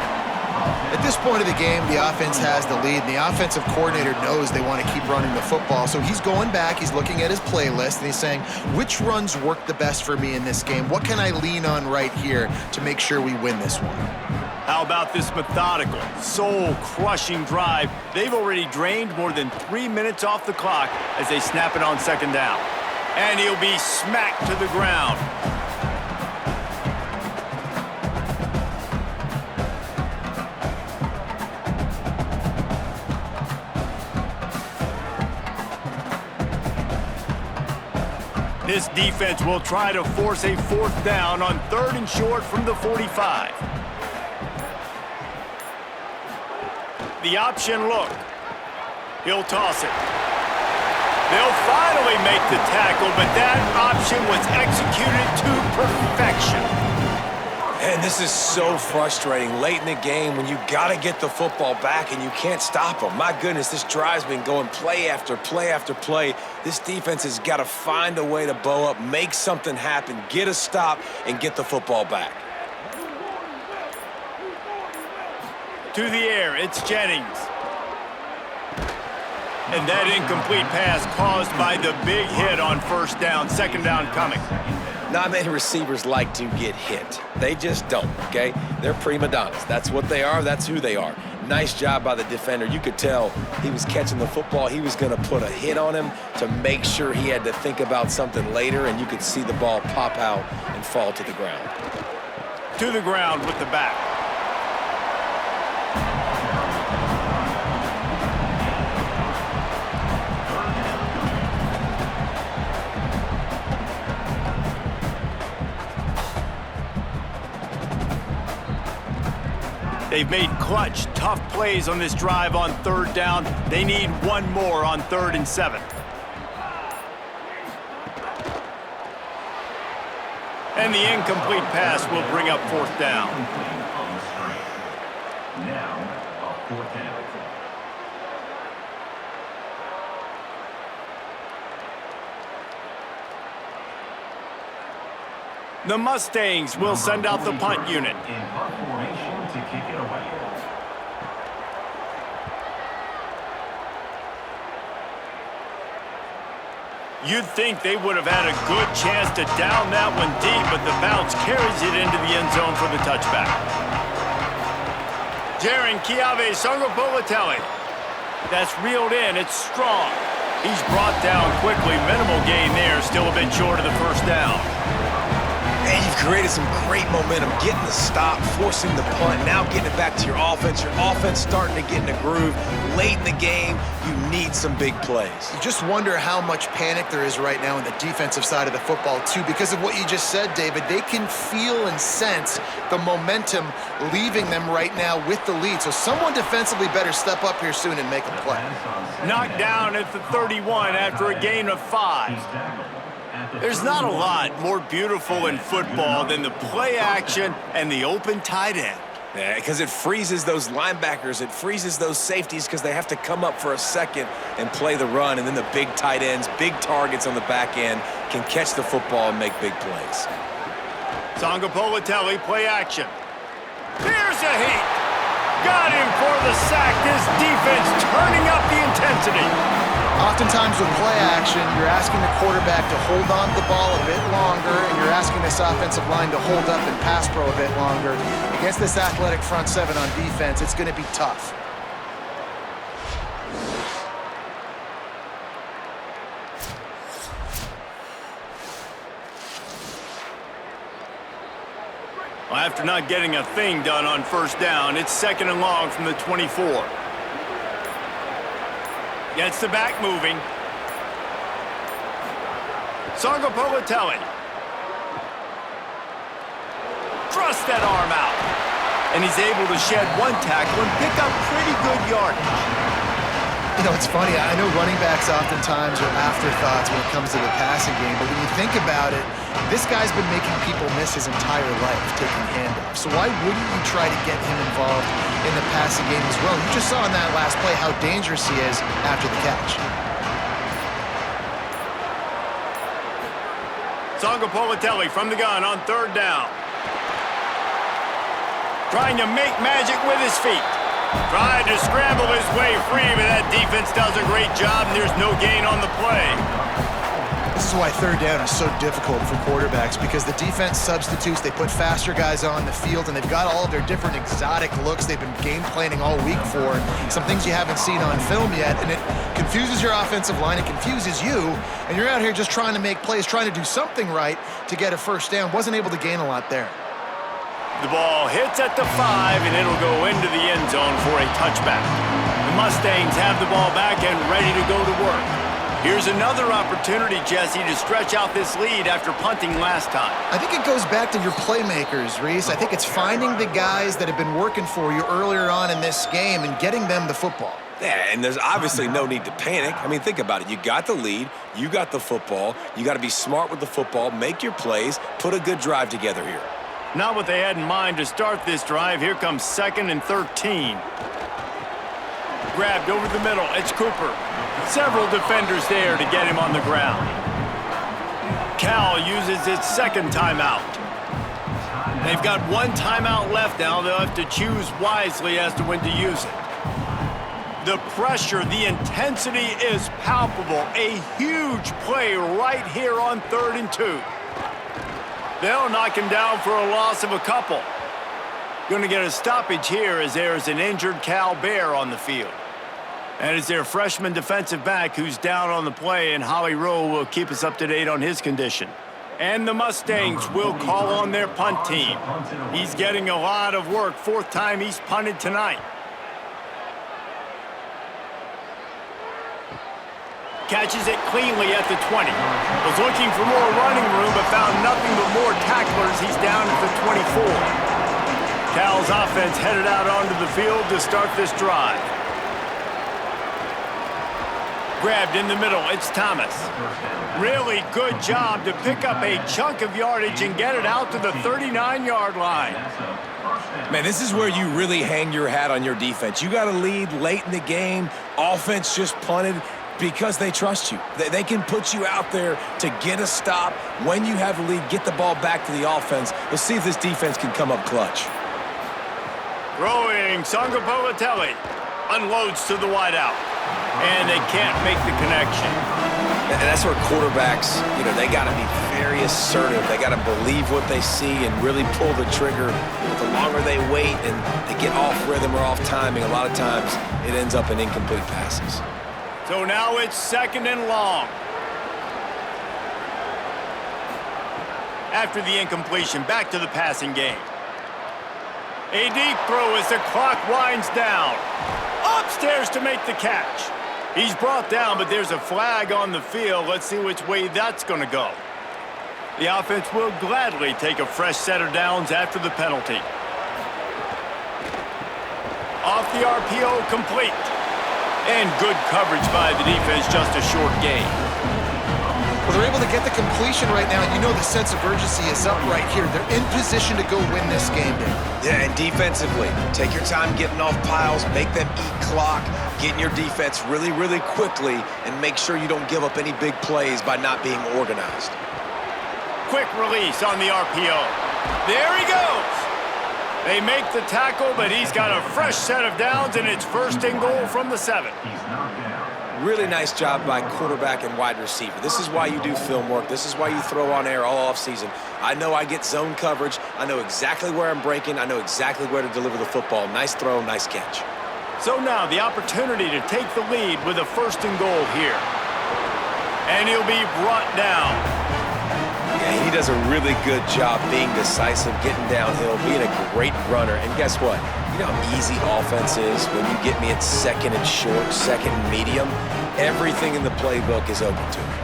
At this point of the game, the offense has the lead, and the offensive coordinator knows they want to keep running the football. So he's going back, he's looking at his playlist, and he's saying, which runs work the best for me in this game? What can I lean on right here to make sure we win this one? How about this methodical, soul-crushing drive? They've already drained more than 3 minutes off the clock as they snap it on 2nd down. And he'll be smacked to the ground. This defense will try to force a 4th down on 3rd and short from the 45. The option look. He'll toss it. They'll finally make the tackle, but that option was executed to perfection. And this is so frustrating late in the game when you got to get the football back and you can't stop them. My goodness, this drive's been going play after play after play. This defense has got to find a way to bow up, make something happen, get a stop, and get the football back. To the air, it's Jennings. And that incomplete pass caused by the big hit on 1st down, 2nd down coming. Not many receivers like to get hit. They just don't, okay? They're prima donnas. That's what they are. That's who they are. Nice job by the defender. You could tell he was catching the football. He was going to put a hit on him to make sure he had to think about something later, and you could see the ball pop out and fall to the ground. To the ground with the back. They've made clutch, tough plays on this drive on 3rd down. They need one more on 3rd and 7. And the incomplete pass will bring up 4th down. Now, a 4th down. The Mustangs will send out the punt unit. In punt formation to kick it away. You'd think they would have had a good chance to down that one deep, but the bounce carries it into the end zone for the touchback. Jaron Chiave Songopolitelli. That's reeled in. It's strong. He's brought down quickly. Minimal gain there. Still a bit short of the 1st down. And you've created some great momentum, getting the stop, forcing the punt, now getting it back to your offense. Your offense starting to get in a groove. Late in the game, you need some big plays. You just wonder how much panic there is right now on the defensive side of the football, too, because of what you just said, David. They can feel and sense the momentum leaving them right now with the lead. So someone defensively better step up here soon and make a play. Knocked down at the 31 after a gain of 5. There's not a lot more beautiful in football than the play action and the open tight end. Yeah, because it freezes those linebackers. It freezes those safeties because they have to come up for a second and play the run. And then the big tight ends, big targets on the back end can catch the football and make big plays. Songopolitelli, play action. Here's a heat. Got him for the sack. This defense turning up the intensity. Oftentimes with play action, you're asking the quarterback to hold on to the ball a bit longer, and you're asking this offensive line to hold up and pass pro a bit longer. Against this athletic front 7 on defense, it's going to be tough. Well, after not getting a thing done on 1st down, it's 2nd and long from the 24. Gets the back moving. Songopolitelli. Thrust that arm out. And he's able to shed one tackle and pick up pretty good yardage. You know, it's funny. I know running backs oftentimes are afterthoughts when it comes to the passing game, but when you think about it, this guy's been making people miss his entire life taking handoffs. So why wouldn't you try to get him involved in the passing game as well? You just saw in that last play how dangerous he is after the catch. Sangapolitelli from the gun on third down. Trying to make magic with his feet. Trying to scramble his way free, but that defense does a great job, and there's no gain on the play. This is why third down is so difficult for quarterbacks, because the defense substitutes, they put faster guys on the field, and they've got all of their different exotic looks they've been game planning all week for, some things you haven't seen on film yet, and it confuses your offensive line, it confuses you, and you're out here just trying to make plays, trying to do something right to get a first down. Wasn't able to gain a lot there. The ball hits at the 5, and it'll go into the end zone for a touchback. The Mustangs have the ball back and ready to go to work. Here's another opportunity, Jesse, to stretch out this lead after punting last time. I think it goes back to your playmakers, Reese. I think it's finding the guys that have been working for you earlier on in this game and getting them the football. Yeah, and there's obviously no need to panic. I mean, think about it. You got the lead. You got the football. You got to be smart with the football, make your plays, put a good drive together here. Not what they had in mind to start this drive. Here comes 2nd and 13. Grabbed over the middle. It's Cooper. Several defenders there to get him on the ground. Cal uses its second timeout. They've got one timeout left now. They'll have to choose wisely as to when to use it. The pressure, the intensity is palpable. A huge play right here on 3rd and 2. They'll knock him down for a loss of a couple. Going to get a stoppage here as there's an injured Cal Bear on the field. And it's their freshman defensive back who's down on the play, and Holly Rowe will keep us up to date on his condition. And the Mustangs will call on their punt team. He's getting a lot of work. 4th time he's punted tonight. Catches it cleanly at the 20. Was looking for more running room, but found nothing but more tacklers. He's down at the 24. Cal's offense headed out onto the field to start this drive. Grabbed in the middle. It's Thomas. Really good job to pick up a chunk of yardage and get it out to the 39-yard line. Man, this is where you really hang your hat on your defense. You got a lead late in the game. Offense just punted because they trust you. They can put you out there to get a stop. When you have the lead, get the ball back to the offense. Let's see if this defense can come up clutch. Throwing, Sangapolitelli unloads to the wideout. And they can't make the connection. And that's where quarterbacks, they got to be very assertive. They got to believe what they see and really pull the trigger. The longer they wait and they get off rhythm or off timing, a lot of times it ends up in incomplete passes. So now it's 2nd and long. After the incompletion, back to the passing game. A deep throw as the clock winds down. Upstairs to make the catch. He's brought down, but there's a flag on the field. Let's see which way that's going to go. The offense will gladly take a fresh set of downs after the penalty. Off the RPO, complete. And good coverage by the defense, just a short gain. Well, they're able to get the completion right now. You know the sense of urgency is up right here. They're in position to go win this game, Dave. Yeah, and defensively, take your time getting off piles, make them eat clock, getting your defense really, really quickly, and make sure you don't give up any big plays by not being organized. Quick release on the RPO. There he goes. They make the tackle, but he's got a fresh set of downs, and it's 1st and goal from the 7. Really nice job by quarterback and wide receiver. This is why you do film work. This is why you throw on air all offseason. I know I get zone coverage. I know exactly where I'm breaking. I know exactly where to deliver the football. Nice throw, nice catch. So now the opportunity to take the lead with a 1st and goal here. And he'll be brought down. Yeah, he does a really good job being decisive, getting downhill, being a great runner. And guess what? You know how easy offense is when you get me at 2nd and short, 2nd and medium? Everything in the playbook is open to me.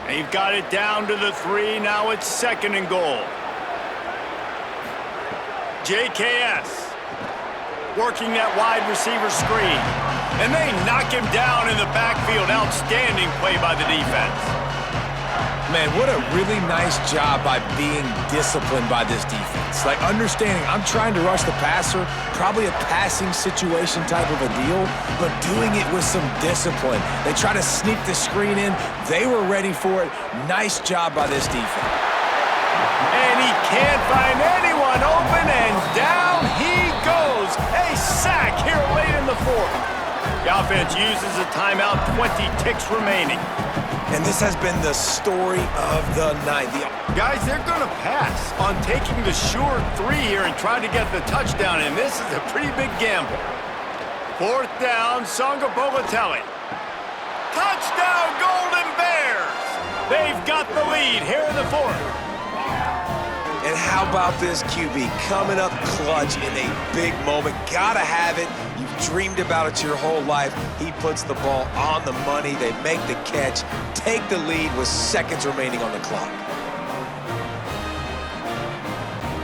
They've got it down to the 3. Now it's 2nd and goal. JKS working that wide receiver screen. And they knock him down in the backfield. Outstanding play by the defense. Man, what a really nice job by being disciplined by this defense. Like, understanding I'm trying to rush the passer, probably a passing situation type of a deal, but doing it with some discipline. They try to sneak the screen in. They were ready for it. Nice job by this defense. And he can't find anyone open, and down he goes. A sack here late in the fourth. The offense uses a timeout, 20 ticks remaining. And this has been the story of the night. Guys, they're going to pass on taking the short three here and trying to get the touchdown, and this is a pretty big gamble. Fourth down, Sangabogatelli. Touchdown, Golden Bears! They've got the lead here in the fourth. And how about this QB coming up clutch in a big moment? Gotta have it. You've dreamed about it your whole life. He puts the ball on the money. They make the catch, take the lead with seconds remaining on the clock.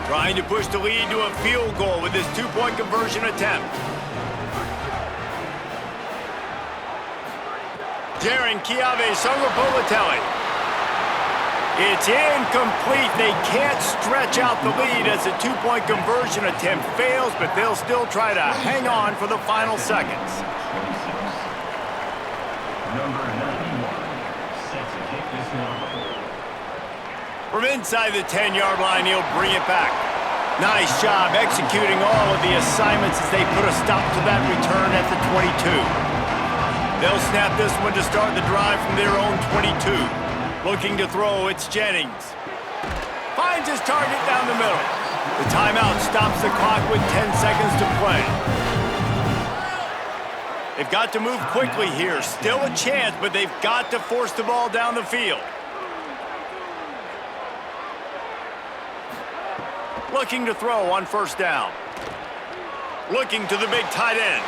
Trying to push the lead to a field goal with his two-point conversion attempt. Jaron Kiave Sangabogatelli. It's incomplete. They can't stretch out the lead as the two-point conversion attempt fails, but they'll still try to hang on for the final seconds. Number 91, set to kick this one. From inside the 10-yard line, he'll bring it back. Nice job executing all of the assignments as they put a stop to that return at the 22. They'll snap this one to start the drive from their own 22. Looking to throw, it's Jennings. Finds his target down the middle. The timeout stops the clock with 10 seconds to play. They've got to move quickly here. Still a chance, but they've got to force the ball down the field. Looking to throw on first down. Looking to the big tight end.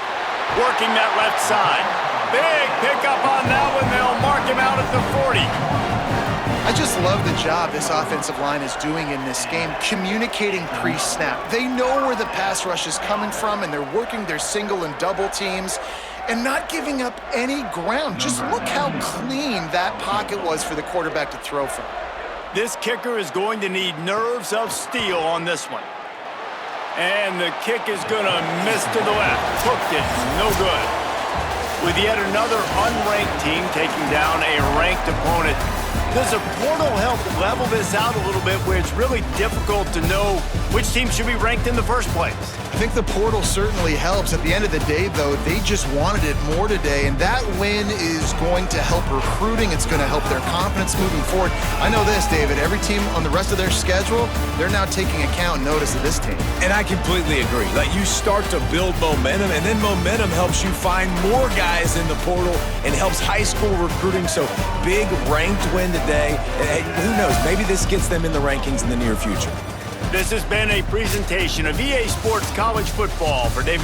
Working that left side. Big pickup on that one. They'll mark him out at the 40. I just love the job this offensive line is doing in this game, communicating pre-snap. They know where the pass rush is coming from, and they're working their single and double teams and not giving up any ground. Just look how clean that pocket was for the quarterback to throw from. This kicker is going to need nerves of steel on this one. And the kick is going to miss to the left. Hooked it. No good. With yet another unranked team taking down a ranked opponent, does a portal help level this out a little bit where it's really difficult to know which team should be ranked in the first place? I think the portal certainly helps. At the end of the day, though, they just wanted it more today, and that win is going to help recruiting. It's going to help their confidence moving forward. I know this, David. Every team on the rest of their schedule, they're now taking account and notice of this team. And I completely agree. Like, you start to build momentum, and then momentum helps you find more guys in the portal and helps high school recruiting. So big ranked win today. And who knows? Maybe this gets them in the rankings in the near future. This has been a presentation of EA Sports College Football. For David